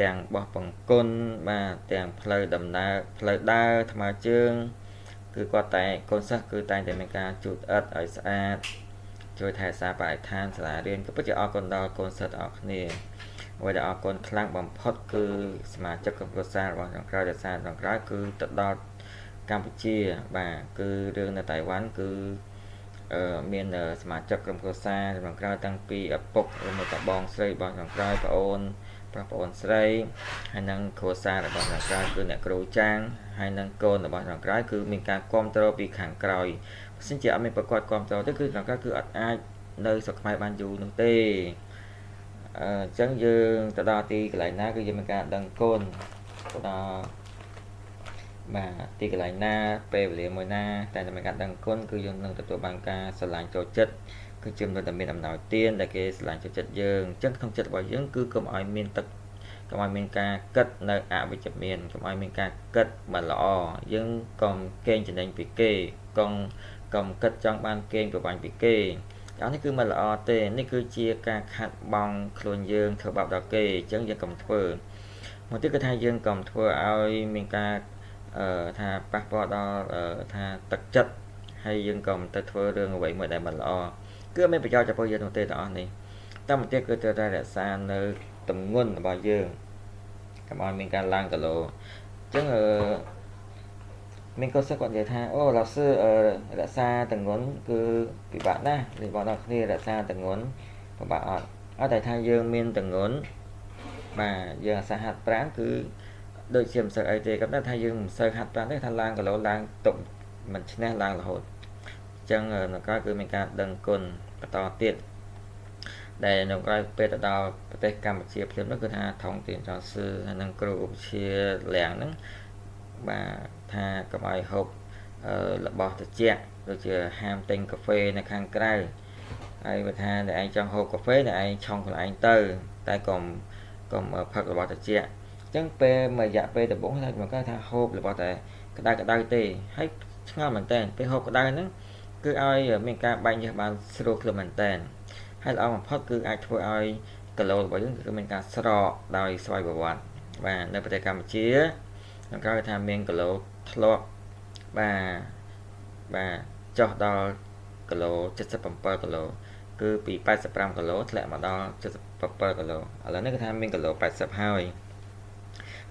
ទាំងបោះបង្គន់បាទទាំងផ្លូវដំណើរផ្លូវដើរថ្មើរជើងគឺគាត់តែកូនសិស្សគឺតែងតែមានការជូតអិតឲ្យស្អាតជួយថែរក្សាបរិស្ថានសាលារៀនក៏ពិតជាអរគុណដល់កូនសិស្សទាំងអស់គ្នាអ្វីដែលអរគុណខ្លាំងបំផុតគឺសមាជិកក្រុមគ្រួសាររបស់ចុងក្រោយដែលសារចុងក្រោយគឺទៅដល់កម្ពុជាបាទគឺរឿងនៅតៃវ៉ាន់គឺមានសមាជិកក្រុមគ្រួសារចុងក្រោយតាំងពីឪពុកឬមកតាបងស្រីរបស់ចុងក្រោយប្អូនស្រីហើយនឹងគ្រួសាររបស់ចុងក្រោយគឺអ្នកគ្រូចាងហើយនឹងកូនរបស់ចុងក្រោយគឺមានការគាំទ្រពីខាងក្រោយបើមិនជាអត់មានប្រកបគាំទ្រទេគឺចុងក្រោយគឺអត់អាចនៅស្រុកខ្មែរបានយូរនោះទេអញ្ចឹងយើងទៅដល់ទីកន្លែងណាគឺយើងមានការដឹងគុណដល់បាទទីកន្លែងណាពេលវេលាមួយណាតែមានការដឹងគុណគឺយើងនឹងទទួលបានការស្រឡាញ់ចូលចិត្តគឺជាមនុស្សដែលមានអំណោយទានដែលគេស្រឡាញ់ចូលចិត្តយើងអញ្ចឹងក្នុងចិត្តរបស់យើងគឺកុំឲ្យមានទឹកកុំឲ្យមានការគិតនៅអវិជ្ជមានកុំឲ្យមានការគិតមិនល្អយើងកុំកេងចំណេញពីគេកុំគិតចង់បានកេងប្រវ័ញ្ចពីគេអានេះគឺមិនល្អទេនេះគឺជាការខាត់បងខ្លួនយើងធ្វើបាបដល់គេអញ្ចឹងយើងកុំធ្វើមកទៀតគឺថាយើងកុំធ្វើឲ្យមានការថាប៉ះពាល់ដល់ថាទឹកចិត្តហើយយើងក៏មិនទៅធ្វើរឿងអ្វីមួយដែលមិនល្អគឺមានប្រយោជន៍ចំពោះយើងនោះទេទាំងអស់នេះតាមមកទៀតគឺត្រូវតែរក្សានៅទម្ងន់របស់យើងកុំឲ្យមានការឡើងគីឡូអញ្ចឹងមានកូនសិស្សគាត់និយាយថាអូលោកsưរក្សាទម្ងន់គឺពិបាកណាស់ពីបងប្អូនគ្នារក្សាទម្ងន់ពិបាកអត់តែថាយើងមានទម្ងន់បាទយើងអាសាហាត់ប្រាណគឺដូចជាមិនសូវអីទេគាត់ថាយើងមិនសូវហាត់ប្រាណទេថាឡើងគីឡូឡើងទុកមិនឈ្នះឡើងរហូតអញ្ចឹងនៅក្រៅគឺមានការដឹងគុណបន្តទៀតដែលនៅក្រៅពេលទៅដល់ប្រទេសកម្ពុជាភ្លាមនោះគឺថាថងទានចောင်းសឺហើយនឹងគ្រូឧបជាលាំងហ្នឹងបាទថាកុំឲ្យហូបរបស់ត្រជាក់ដូចជាហាមទិញកាហ្វេនៅខាងក្រៅហើយបើថាអ្នកឯងចង់ហូបកាហ្វេអ្នកឯងឆុងខ្លួនឯងទៅតែកុំផឹករបស់ត្រជាក់អញ្ចឹងពេលមួយរយៈពេលដំបូងថាមកថាហូបរបស់តែក្តៅទេហើយឆ្ងល់មែនតើពេលហូបក្តៅហ្នឹងគឺឲ្យមានការបែកញើសបានស្រួលខ្លួនមែនតើហើយល្អបំផុតគឺអាចធ្វើឲ្យគីឡូរបស់យើងគឺមានការស្រកដោយស្វ័យប្រវត្តិបាទនៅប្រទេសកម្ពុជាក្នុងក្រៅថាមានគីឡូធ្លាប់បាទចុះដល់គីឡូ77គីឡូគឺពី85គីឡូធ្លាក់មកដល់77គីឡូឥឡូវនេះគឺថាមានគីឡូ80ហើយ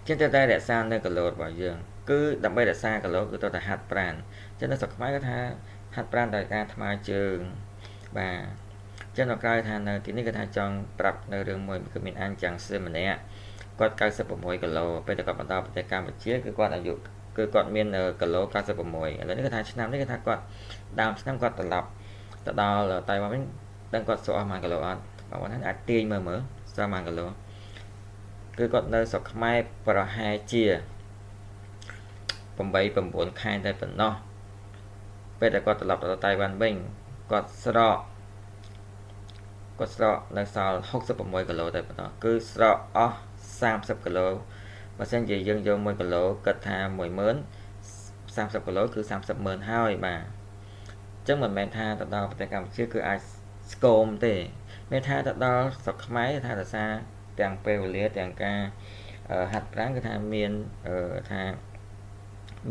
ចឹងតែរក្សានៅគីឡូរបស់យើងគឺដើម្បីរក្សាគីឡូគឺត្រូវតែហាត់ប្រាណចឹងនៅស្រុកខ្មែរគាត់ថាហាត់ប្រាណដោយការថ្មើរជើងបាទចឹងនៅក្រៅថានៅទីនេះគាត់ថាចង់ប្រាប់នៅរឿងមួយគឺមានអានចាំងសឺម្នាក់គាត់96គីឡូពេលតែគាត់បន្តប្រទេសកម្ពុជាគឺគាត់អាយុគឺគាត់មានគីឡូ96ឥឡូវនេះគាត់ថាឆ្នាំនេះគាត់ថាគាត់ដើមឆ្នាំគាត់ត្រឡប់ទៅដល់តៃវ៉ាន់វិញដឹងគាត់ស្រកអស់ប៉ុន្មានគីឡូអត់បងប្អូនអាចទាញមើលស្រកប៉ុន្មានគីឡូគឺគាត់នៅស្រុកខ្មែរប្រហែលជា8 9ខែតែប៉ុណ្ណោះពេលតែគាត់ត្រឡប់ទៅតៃវ៉ាន់វិញគាត់ស្រកនៅសល់66គីឡូតែប៉ុណ្ណោះគឺស្រកអស់30គីឡូបើសិនជាយើងយក1គីឡូគិតថា10000 30គីឡូគឺ300000ហើយបាទអញ្ចឹងមិនមែនថាទៅដល់ប្រទេសកម្ពុជាគឺអាចស្គមទេមានថាទៅដល់ស្រុកខ្មែរថារសារទាំងពេលវេលាទាំងការហាត់ប្រាណគឺថាមានថា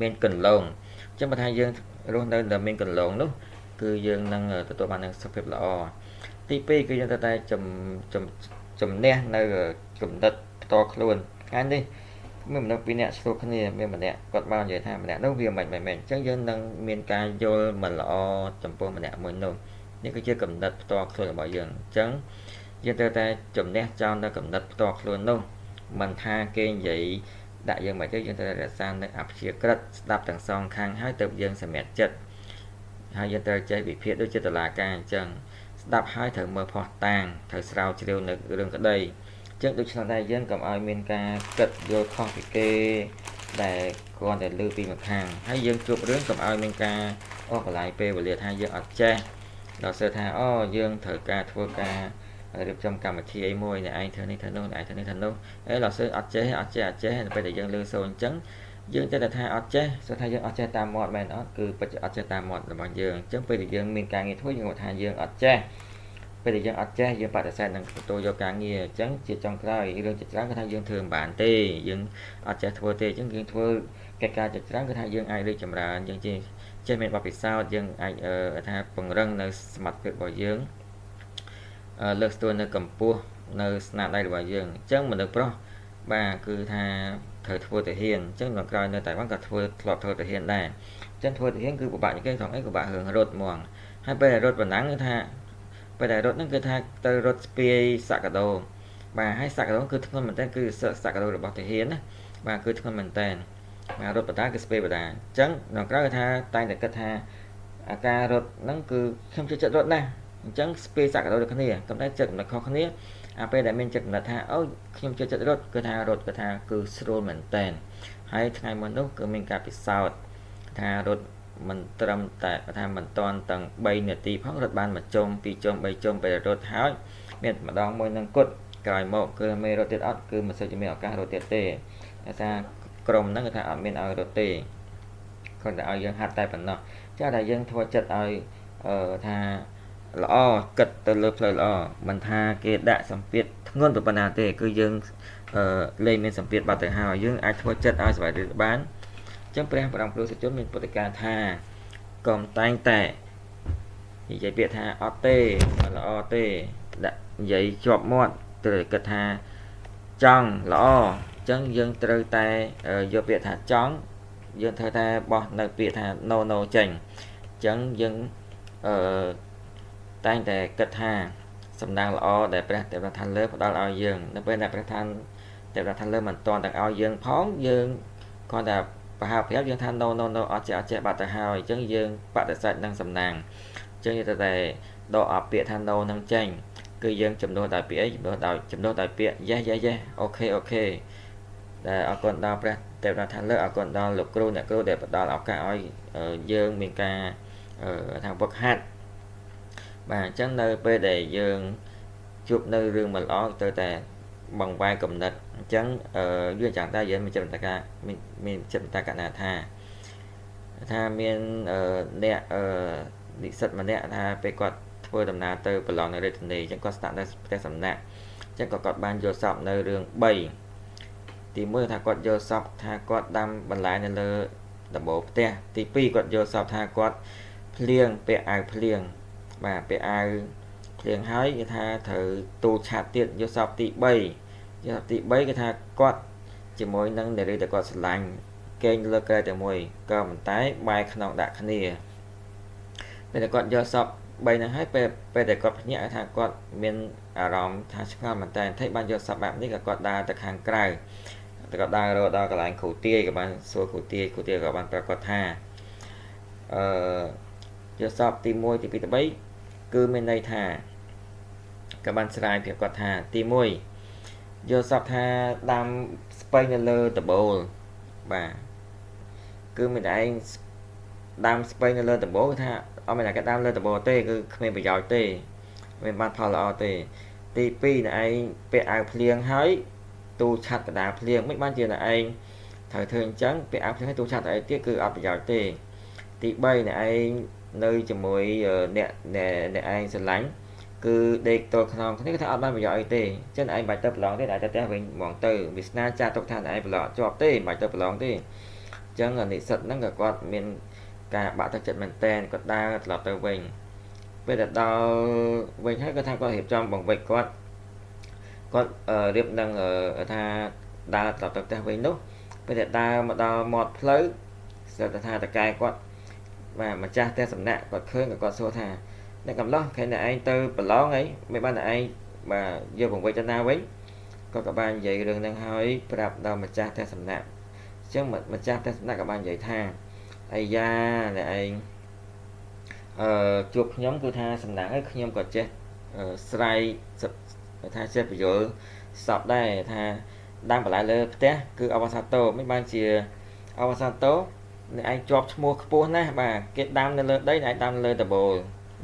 មានកន្លងអញ្ចឹងបើថាយើងរស់នៅដែលមានកន្លងនោះគឺយើងនឹងទទួលបាននូវសុខភាពល្អទី2គឺយើងត្រូវតែជំនះនៅគំនិតផ្ទាល់ខ្លួនថ្ងៃនេះមានមនុស្សពីរនាក់ឆ្លោះគ្នាមានម្នាក់គាត់បាននិយាយថាម្នាក់នោះវាមិនមែនអញ្ចឹងយើងនឹងមានការយល់មិនល្អចំពោះម្នាក់មួយនោះនេះគឺជាគំនិតផ្ទាល់ខ្លួនរបស់យើងអញ្ចឹងយើងត្រូវតែជំនះចោលនៅគំនិតផ្ទាល់ខ្លួននោះមិនថាគេនិយាយដាក់យើងមកទៅយើងត្រូវរក្សានៅអព្យាក្រឹតស្ដាប់ទាំងសងខាងហើយទៅយើងសម្រេចចិត្តហើយយើងត្រូវចេះវិភាគដូចជាតុលាការអញ្ចឹងស្ដាប់ហើយត្រូវមើលផុសតាងត្រូវស្រាវជ្រាវនៅរឿងក្តី ចឹងដូច្នោះដែរយើងកុំឲ្យមានការគិតយល់ខុសពីគេដែលគ្រាន់តែលើពីម្ខាងហើយយើងជួបរឿងកុំឲ្យមានការអូកន្លែងពេលវេលាថាយើងអត់ចេះដល់សើថាអូយើងត្រូវការធ្វើការរៀបចំកម្មវិធីអីមួយអ្នកឯងធ្វើនេះធ្វើនោះអ្នកឯងធ្វើនេះធ្វើនោះដល់សើអត់ចេះពេលដែលយើងលើសូនអញ្ចឹងយើងតែថាអត់ចេះស្ថាយើងអត់ចេះតាមមាត់មែនអត់គឺពិតជាអត់ចេះតាមមាត់របស់យើងអញ្ចឹងពេលដែលយើងមានការងារធ្វើយើងគាត់ថាយើងអត់ចេះពេលដែលយើងអត់ចេះយើងបដិសេធនឹងទទួលយកការងារអញ្ចឹងជាចុងក្រោយរឿងជាច្រើនគឺថាយើងធ្វើមិនបានទេយើងអត់ចេះធ្វើទេអញ្ចឹងយើងធ្វើកិច្ចការជាច្រើនគឺថាយើងអាចរីកចម្រើនយើងចេះមានបទពិសោធន៍យើងអាចថាពង្រឹងនៅសមត្ថភាពរបស់យើងលើកស្ទួយនៅកម្ពស់នៅស្នាដៃរបស់យើងអញ្ចឹងមនុស្សប្រុសបាទគឺថាត្រូវធ្វើទៅហ៊ានអញ្ចឹងនៅក្រោយនៅតែបានក៏ធ្លាប់ធ្វើទៅហ៊ានដែរអញ្ចឹងធ្វើទៅហ៊ានគឺពិបាកជាងគេក្នុងអីពិបាករឿងរត់ហ្មងហើយពេលរត់ប៉ុណ្ណឹងគឺថាពេលដែលរត់ហ្នឹងគឺថាទៅរត់ស្ពាយសក្កដោបាទហើយសក្កដោគឺធ្ងន់មែនតើគឺសក្កដោរបស់ទាហានណាបាទគឺធ្ងន់មែនតើបាទរត់បដាគឺស្ពាយបដាអញ្ចឹងនៅក្រៅគឺថាតែងតែគិតថាអាការរត់ហ្នឹងគឺខ្ញុំចូលចិត្តរត់ណាស់អញ្ចឹងស្ពាយសក្កដោដូចគ្នាកំដៅចិត្តកំណត់ខុសគ្នាអាពេលដែលមានចិត្តកំណត់ថាអូខ្ញុំចូលចិត្តរត់គឺថារត់គឺថាគឺស្រួលមែនតើហើយថ្ងៃមុននោះគឺមានការពិសោធន៍ថារត់មិនត្រឹមតែថាមិនតាន់ទាំង3នាទីផងរត់បាន1ជុំ2ជុំ3ជុំពេលរត់ហើយមានម្ដងមួយនឹងគត់ក្រោយមកគឺមេរត់ទៀតអត់គឺមិនសូវជាមានឱកាសរត់ទៀតទេតែថាក្រុមហ្នឹងគឺថាអត់មានឲ្យរត់ទេគាត់តែឲ្យយើងហាត់តែប៉ុណ្ណោះចាតែយើងធ្វើចិត្តឲ្យថាល្អគិតទៅលើផ្លូវល្អមិនថាគេដាក់សម្ពាធធ្ងន់ប៉ុណ្ណាទេគឺយើងលែងមានសម្ពាធបាត់ទៅហើយយើងអាចធ្វើចិត្តឲ្យសុវត្ថិភាពបានចឹងព្រះបរមគ្រូសុជនមានពុទ្ធកាថាកុំតែងតែនិយាយពាក្យថាអត់ទេមិនល្អទេដាក់និយាយជាប់មាត់ត្រូវគិតថាចង់ល្អអញ្ចឹងយើងត្រូវតែយកពាក្យថាចង់យើងត្រូវតែបោះនៅពាក្យថា no ចេញអញ្ចឹងយើងតែងតែគិតថាសំណាងល្អដែលព្រះទេវតាឋានលើផ្ដល់ឲ្យយើងនៅពេលដែលព្រះទេវតាឋានលើមិនទាន់ទាំងឲ្យយើងផងយើងគ្រាន់តែប្រហាប្រាប់យើងថា no អត់ចេះបាត់ទៅហើយអញ្ចឹងយើងបដិសេធនឹងសំណាងអញ្ចឹងយើងតែដកពាក្យថា no នឹងចេញគឺយើងចំនួនដោយពាក្យអីចំនួនដោយពាក្យ yes អូខេដែលអរគុណដល់ព្រះទេវតាឋានលើអរគុណដល់លោកគ្រូអ្នកគ្រូដែលផ្ដល់ឱកាសឲ្យយើងមានការថាវឹកហាត់បាទអញ្ចឹងនៅពេលដែលយើងជួបនៅរឿងមិនល្អទៅតែបង្វែរកំណត់អញ្ចឹងយើងចាំតែយើងមានចិត្តតកណាថាមានអ្នកនិស្សិតម្នាក់ថាពេលគាត់ធ្វើដំណើរទៅប្រឡងនៅរាជធានីអញ្ចឹងគាត់ស្នាក់នៅផ្ទះសំណាក់អញ្ចឹងគាត់បានយល់សពនៅរឿង3ទី1ថាគាត់យល់សពថាគាត់ដាំបន្លែនៅលើដំបូលផ្ទះទី2គាត់យល់សពថាគាត់ភ្លៀងពាក់អាវភ្លៀងបាទពាក់អាវភ្លៀងហើយគេថាត្រូវទូឆាតទៀតយល់សពទី3គេថាគាត់ជាមួយនឹងនារីដែលគាត់ស្រឡាញ់កេងលើកែតែមួយក៏ប៉ុន្តែបែរខ្នងដាក់គ្នាពេលដែលគាត់យកសព3ហ្នឹងហើយពេលដែលគាត់ភ្ញាក់ថាគាត់មានអារម្មណ៍ថាឆ្ងល់មែនតើថៃបានយកសពបែបនេះក៏គាត់ដើរទៅខាងក្រៅតែគាត់ដើររកដល់កន្លែងគ្រូទាយក៏បានសួរគ្រូទាយក៏បានប្រាប់គាត់ថាយកសពទី1ទី2ទី3គឺមានន័យថាក៏បានស្រាយប្រាប់គាត់ថាទី1យកសពថាដាំស្ពៃនៅលើដបូលបាទគឺមានឯងដាំស្ពៃនៅលើដបូលថាអត់មានតែគេដាំលើដបូលទេគឺគ្មានប្រយោជន៍ទេមិនបានផលល្អទេទី2អ្នកឯងពាក់អាវភ្លៀងហើយទូឆាត់កដាភ្លៀងមិនបានជាអ្នកឯងត្រូវធ្វើអញ្ចឹងពាក់អាវភ្លៀងហើយទូឆាត់អីទៀតគឺអត់ប្រយោជន៍ទេទី3អ្នកឯងនៅជាមួយអ្នកឯងស្រឡាញ់គឺដេកតខ្នងគ្នាគឺថាអត់បានប្រយោជន៍អីទេអញ្ចឹងឯងបាច់ទៅប្រឡងទេតែតែវិញហ្មងទៅវាសនាចាស់ទុកថាឯងប្រឡងជាប់ទេមិនបាច់ទៅប្រឡងទេអញ្ចឹងនិស្សិតហ្នឹងក៏គាត់មានការបាក់ទឹកចិត្តមែនតែនគាត់ដើរត្រឡប់ទៅវិញពេលទៅដល់វិញហើយគាត់ថាគាត់រៀបចំបង្វិចគាត់រៀបនឹងថាដើរត្រឡប់ទៅផ្ទះវិញនោះពេលតែដើរមកដល់មាត់ផ្លូវស្រាប់តែថាតកែគាត់បាទម្ចាស់ផ្ទះសំណាក់គាត់ឃើញគាត់សួរថាអ្នកកំឡោះឃើញតែឯងទៅប្រឡងអីមិនបានតែឯងបាទយកបង្វិចទៅណាវិញគាត់ក៏បាននិយាយរឿងហ្នឹងហើយប្រាប់ដល់ម្ចាស់ផ្ទះសំណាក់អញ្ចឹងម្ចាស់ផ្ទះសំណាក់ក៏បាននិយាយថាអាយ៉ាអ្នកឯងជួបខ្ញុំគឺថាសំណាងហើយខ្ញុំក៏ចេះស្រ័យ ថាចេះបញ្យល់សពដែរថាដាំបន្លែលើផ្ទះគឺអវសាតូមិនបានជាអវសាតូអ្នកឯងជាប់ឈ្មោះខ្ពស់ណាស់បាទគេដាំនៅលើដីអ្នកឯងដាំនៅលើដបូល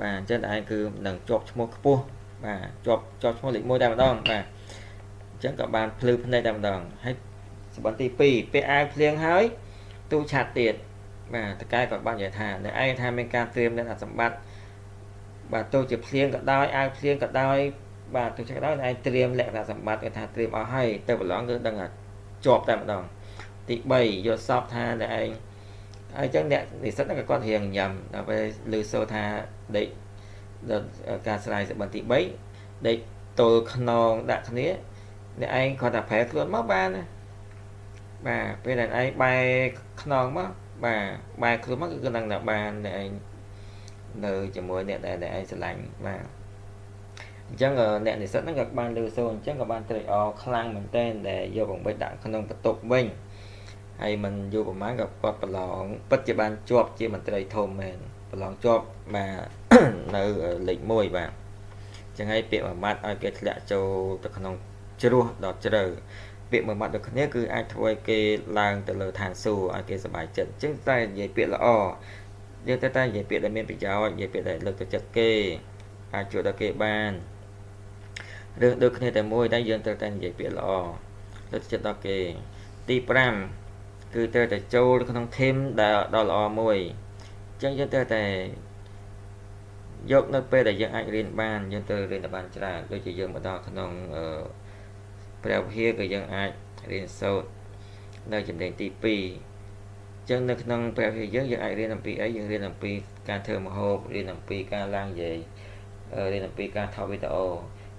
បាទអញ្ចឹងអ្នកឯងគឺនឹងជាប់ឈ្មោះខ្ពស់បាទជាប់ឈ្មោះលេខ1តែម្ដងបាទអញ្ចឹងក៏បានភ្លឺភ្នែកតែម្ដងហើយសម្បត្តិទី2ពេលអាវភ្លៀងហើយទូឆាត់ទៀតបាទតកែក៏បាននិយាយថាអ្នកឯងថាមានការត្រៀមលក្ខណៈសម្បត្តិបាទទោះជាភ្លៀងក៏ដោយអាវភ្លៀងក៏ដោយបាទទោះជាក៏ដោយឯងត្រៀមលក្ខណៈសម្បត្តិគេថាត្រៀមអស់ហើយទៅប្រឡងគឺដឹងថាជាប់តែម្ដងទី3យកសពថាអ្នកឯងហើយអញ្ចឹងអ្នកនិស្សិតហ្នឹងក៏គាត់រៀងញ៉ាំដល់ពេលឮសូរថាដេកដល់ការស្រាយសម្បត្តិទី3ដេកទល់ខ្នងដាក់គ្នាអ្នកឯងគាត់ថាប្រែខ្លួនមកបានណាបាទពេលដែលឯងបែរខ្នងមកបាទបែរខ្លួនមកគឺនឹងបានអ្នកឯងនៅជាមួយអ្នកដែលឯងស្រឡាញ់បាទអញ្ចឹងអ្នកនិស្សិតហ្នឹងក៏បានលើសូនអញ្ចឹងក៏បានត្រេកអរខ្លាំងមែនទែនដែលយកបំពេញដាក់ក្នុងបន្ទប់វិញហើយមិនយូរប្រហែលក៏គាត់ប្រឡងពិតជាបានជាប់ជាមន្ត្រីធំមែនប្រឡងជាប់បាទនៅលេខ1បាទអញ្ចឹងហើយពាក្យមួយម៉ាត់ឲ្យគេធ្លាក់ចូលទៅក្នុងជ្រោះដ៏ជ្រៅពាក្យមួយម៉ាត់ដូចគ្នាគឺអាចធ្វើឲ្យគេឡើងទៅលើឋានសួគ៌ឲ្យគេសប្បាយចិត្តអញ្ចឹងតែនិយាយពាក្យល្អយើងតែនិយាយពាក្យដែលមានប្រយោជន៍និយាយពាក្យដែលលើកទឹកចិត្តគេអាចជួយដល់គេបានរឿងដូចគ្នាតែមួយតែយើងត្រូវតែនិយាយពាក្យល្អលើកទឹកចិត្តដល់គេទី5គឺត្រូវតែចូលក្នុងធីមដែលដ៏ល្អមួយអញ្ចឹងយើងត្រូវតែយកនៅពេលដែលយើងអាចរៀនបានយើងត្រូវរៀនបានច្រើនដូចជាយើងមកដល់ក្នុងព្រះវិហារក៏យើងអាចរៀនសូត្រនៅចំណេញទី2ចឹងនៅក្នុងព្រះវិហារយើងអាចរៀនអំពីអីយើងរៀនអំពីការធ្វើម្ហូបរៀនអំពីការឡើងនិយាយរៀនអំពីការថតវីដេអូ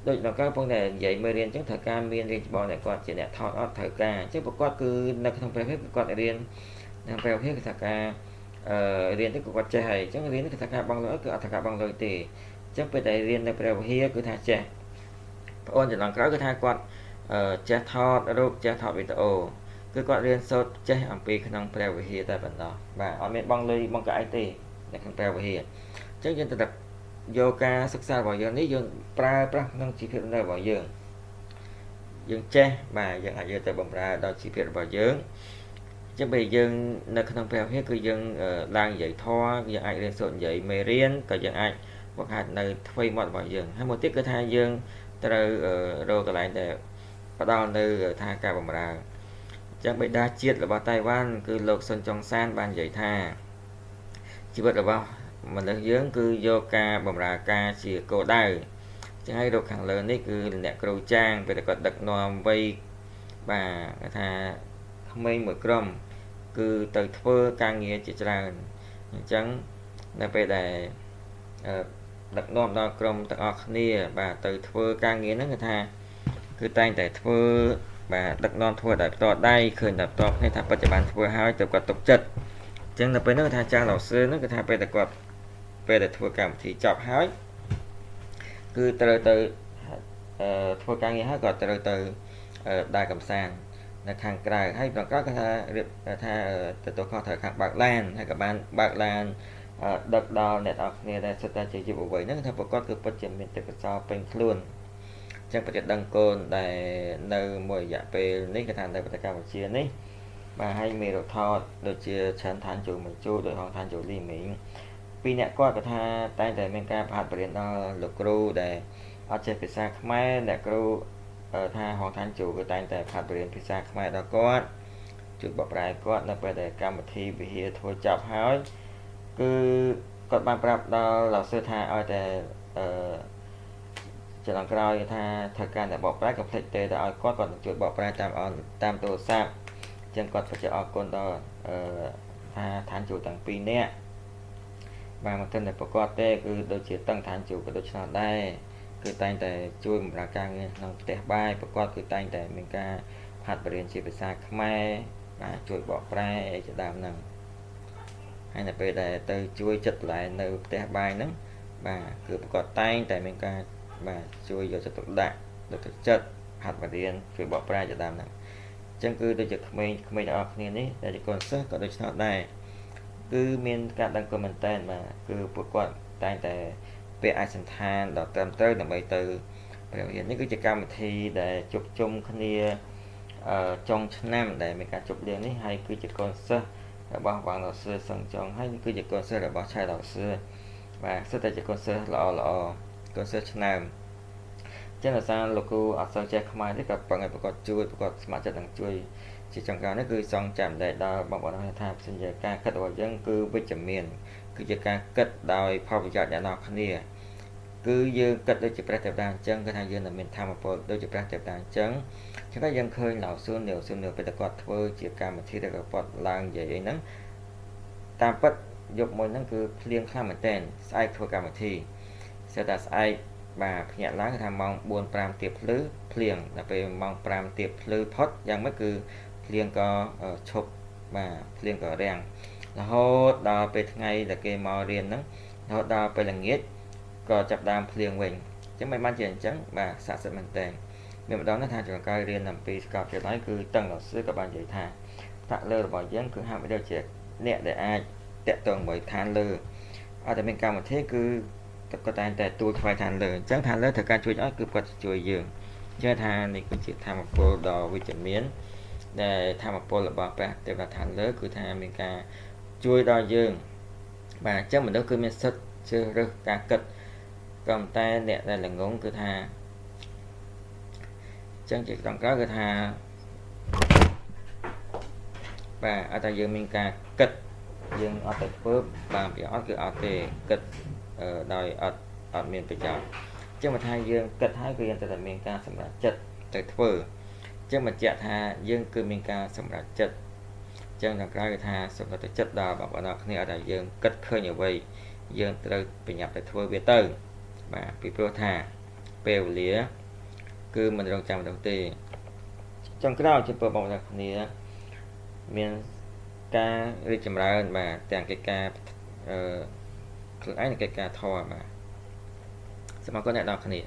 ដូចដល់ការពងតែនិយាយមើលរៀនអញ្ចឹងត្រូវការមានរៀនច្បងតែគាត់ជាអ្នកថតអត់ត្រូវការអញ្ចឹងប្រកបគឺនៅក្នុងព្រះវិហារគាត់រៀននៅព្រះវិហារគឺថាការរៀនទៅគាត់ចេះហើយអញ្ចឹងរៀនគឺថាការបងលុយគឺអត់ថាការបងលុយទេអញ្ចឹងពេលតែរៀននៅព្រះវិហារគឺថាចេះបងអូនចំណងក្រោយគឺថាគាត់ចេះថតរូបចេះថតវីដេអូគឺគាត់រៀនសូត្រចេះអំពីក្នុងព្រះវិហារតែប៉ុណ្ណោះបាទអត់មានបងលុយបងកាអីទេនៅក្នុងព្រះវិហារអញ្ចឹងយើងត្រូវយកការសិក្សារបស់យើងនេះយើងប្រើប្រាស់ក្នុងជីវិតរបស់យើងចេះបាទយើងអាចយកទៅបម្រើដល់ជីវិតរបស់យើងចឹងពេលយើងនៅក្នុងព្រះវិហារគឺយើងឡើងនិយាយធម៌យើងអាចរៀនសូត្រនិយាយមេរៀនក៏យើងអាចបង្ហាញនៅថ្មីមាត់របស់យើងហើយមួយទៀតគឺថាយើងត្រូវរកកន្លែងដែលផ្ដល់នៅថាការបម្រើចឹងបិតាជាតិរបស់តៃវ៉ាន់គឺលោកសុនចុងសានបាននិយាយថាជីវិតរបស់មនុស្សយើងគឺយកការបម្រើការជាគោលដៅចឹងហើយរូបខាងលើនេះគឺអ្នកគ្រូចាងពេលគាត់ដឹកនាំវ័យបាទថាក្មេងមួយក្រុមគឺទៅធ្វើការងារជាច្រើនអញ្ចឹងនៅពេលដែលដឹកនាំដល់ក្រុមទាំងអស់គ្នាបាទទៅធ្វើការងារហ្នឹងគឺថាគឺតែងតែធ្វើបាទដឹកនាំធ្វើដោយផ្ទាល់ដៃឃើញតែផ្ទាល់គ្នាថាបច្ចុប្បន្នធ្វើហើយទៅគាត់ទុកចិត្តអញ្ចឹងនៅពេលហ្នឹងថាចាស់老师ហ្នឹងគឺថាពេលតែគាត់ពេលដែលធ្វើកម្មវិធីចប់ហើយគឺត្រូវទៅធ្វើការងារហើយក៏ត្រូវទៅដើរកម្សាន្តនៅខាងក្រៅហើយប្រកបគឺថារៀបថាទទួលខុសត្រូវខាងបើកឡានហើយក៏បានបើកឡានដឹកដល់អ្នកនរគ្នាដែលសិតតែជាយុវវ័យហ្នឹងថាប្រកបគឺពិតជាមានទេពកោសល្យពេញខ្លួនអញ្ចឹងប្រតិដឹងកូនដែលនៅមួយរយៈពេលនេះគឺថានៅប្រទេសកម្ពុជានេះបាទហើយមានរថតដូចជាឆានឋានជូបញ្ជូដោយហងឋានជូលីមីងពីអ្នកគាត់ក៏ថាតែងតែមានការប្រហាត់បរិញ្ញាដល់លោកគ្រូដែលអត់ចេះភាសាខ្មែរអ្នកគ្រូថាហងឋានជូគឺតែងតែប្រហាត់បរិញ្ញាភាសាខ្មែរដល់គាត់ជួយបកប្រែគាត់នៅពេលដែលកម្មវិធីវិហារធ្វើចប់ហើយគឺគាត់បានប្រាប់ដល់លោកសិស្សថាឲ្យតែចន្លោះក្រោយថាធ្វើការតែបកប្រែក៏ផ្លេចទេទៅឲ្យគាត់នឹងជួយបកប្រែតាមទូរស័ព្ទអញ្ចឹងគាត់ពិតជាអរគុណដល់ថាឋានជូទាំងពីរនាក់បាទមកទៅតែប្រកបទេគឺដូចជាតឹងឋានជូក៏ដូចឆ្នោតដែរគឺតែងតែជួយបម្រើការងារក្នុងផ្ទះបាយប្រកបគឺតែងតែមានការហាត់បរិញ្ញាជាភាសាខ្មែរបាទជួយបកប្រែជាដើមហ្នឹងហើយនៅពេលដែលទៅជួយចិត្តកន្លែងនៅផ្ទះបាយហ្នឹងបាទគឺប្រកបតែងតែមានការបាទជួយយកចិត្តទុកដាក់លើកទឹកចិត្តហាត់បរិញ្ញាជួយបកប្រែជាដើមហ្នឹងអញ្ចឹងគឺដូចជាក្មេងៗទាំងអស់គ្នានេះដែលជាកូនសិស្សក៏ដូចឆ្នោតដែរគឺមានការដឹងគុណមែនតើបាទគឺពួកគាត់តែងតែពាក្យឯកសណ្ឋានដល់ត្រឹមត្រូវដើម្បីទៅ រៀននេះគឺជាកម្មវិធីដែលជួបជុំគ្នាចុងឆ្នាំដែលមានការជប់លៀងនេះហើយគឺជាកូនសិស្សរបស់វ៉ាងឡសឺសឹងចុងហើយគឺជាកូនសិស្សរបស់ឆៃឡសឺបាទសិតតែជាកូនសិស្សល្អកូនសិស្សឆ្នើមចឹងដោយសារលោកគ្រូអត់សូវចេះខ្មែរទេក៏ប្រឹងឲ្យប្រកបជួយប្រកបស្ម័គ្រចិត្តនឹងជួយជាចុងក្រោយនេះគឺសងចាំដែរដល់បងប្អូនថាផ្សេងការគិតរបស់យើងគឺវិជ្ជមានគឺជាការគិតដោយផលប្រយោជន៍អ្នកនរគ្នាគឺយើងគិតដូចជាព្រះទេវតាអញ្ចឹងគឺថាយើងនឹងមានធម៌ពលដូចជាព្រះទេវតាអញ្ចឹងចឹងតែយើងឃើញlãoសួនពេលតែគាត់ធ្វើជាកម្មវិធីដែលគាត់ឡើងនិយាយអីហ្នឹងតាមពិតយកមួយហ្នឹងគឺភ្លៀងខ្លាំងមែនតើស្អែកធ្វើកម្មវិធីស្ទើរតែស្អែកបាទភ្ញាក់ឡើងគឺថាម៉ោង 4-5 ទៀបភ្លឺភ្លៀងដល់ពេលម៉ោង 5 ទៀបភ្លឺផុតយ៉ាងម៉េចគឺភ្លៀងក៏ឈប់បាទភ្លៀងក៏រាំងរហូតដល់ពេលថ្ងៃដែលគេមករៀនហ្នឹងរហូតដល់ពេលល្ងាចក៏ចាប់ដើមភ្លៀងវិញអញ្ចឹងមិនបានជាអញ្ចឹងបាទស័ក្តិសិទ្ធិមែនតើមានម្ដងថាចង្កោយរៀនអំពីស្កបចិត្តហើយគឺតឹងឡសឺក៏បាននិយាយថាថ្នាក់លើរបស់យើងគឺហាក់បីដូចជាអ្នកដែលអាចតាក់ទងមួយឋានលើអត់តែមានកម្មវិធីគឺគាត់តែងតែទូលថ្វាយឋានលើអញ្ចឹងឋានលើត្រូវការជួយឲ្យគឺគាត់ជួយយើងជឿថានេះគឺជាធម៌ពលដ៏វិជ្ជមានដែលធម៌ពលរបស់ព្រះទេវតាឋានលើគឺថាមានការជួយដល់យើងបាទអញ្ចឹងមនុស្សគឺមានសិទ្ធិជ្រើសរើសការគិតក៏តែអ្នកដែលល្ងងគឺថាចឹងជាក្នុងក្រៅគឺថាបាទអត់តែយើងមានការគិតយើងអត់ទៅធ្វើបានវាអត់គឺអត់ទេគិតដោយអត់មានប្រយោជន៍ចឹងមកថាយើងគិតហើយគឺយើងតែមានការសម្រេចចិត្តទៅធ្វើចឹងបញ្ជាក់ថាយើងគឺមានការសម្រេចចិត្តចឹងក្នុងក្រៅគឺថាសម្រេចចិត្តដល់បងប្អូនគ្នាអត់តែយើងគិតឃើញអ្វីយើងត្រូវប្រញាប់ទៅធ្វើវាទៅបាទពីព្រោះថាពេលវេលាគឺមិនរងចាំដល់ទេចុងក្រោយចំពោះបងប្អូនគ្នាមានការរីកចម្រើនបាទទាំងកិច្ចការខ្លួនឯងនិងកិច្ចការធម៌បាទសូមអរគុណអ្នកនរគ្នា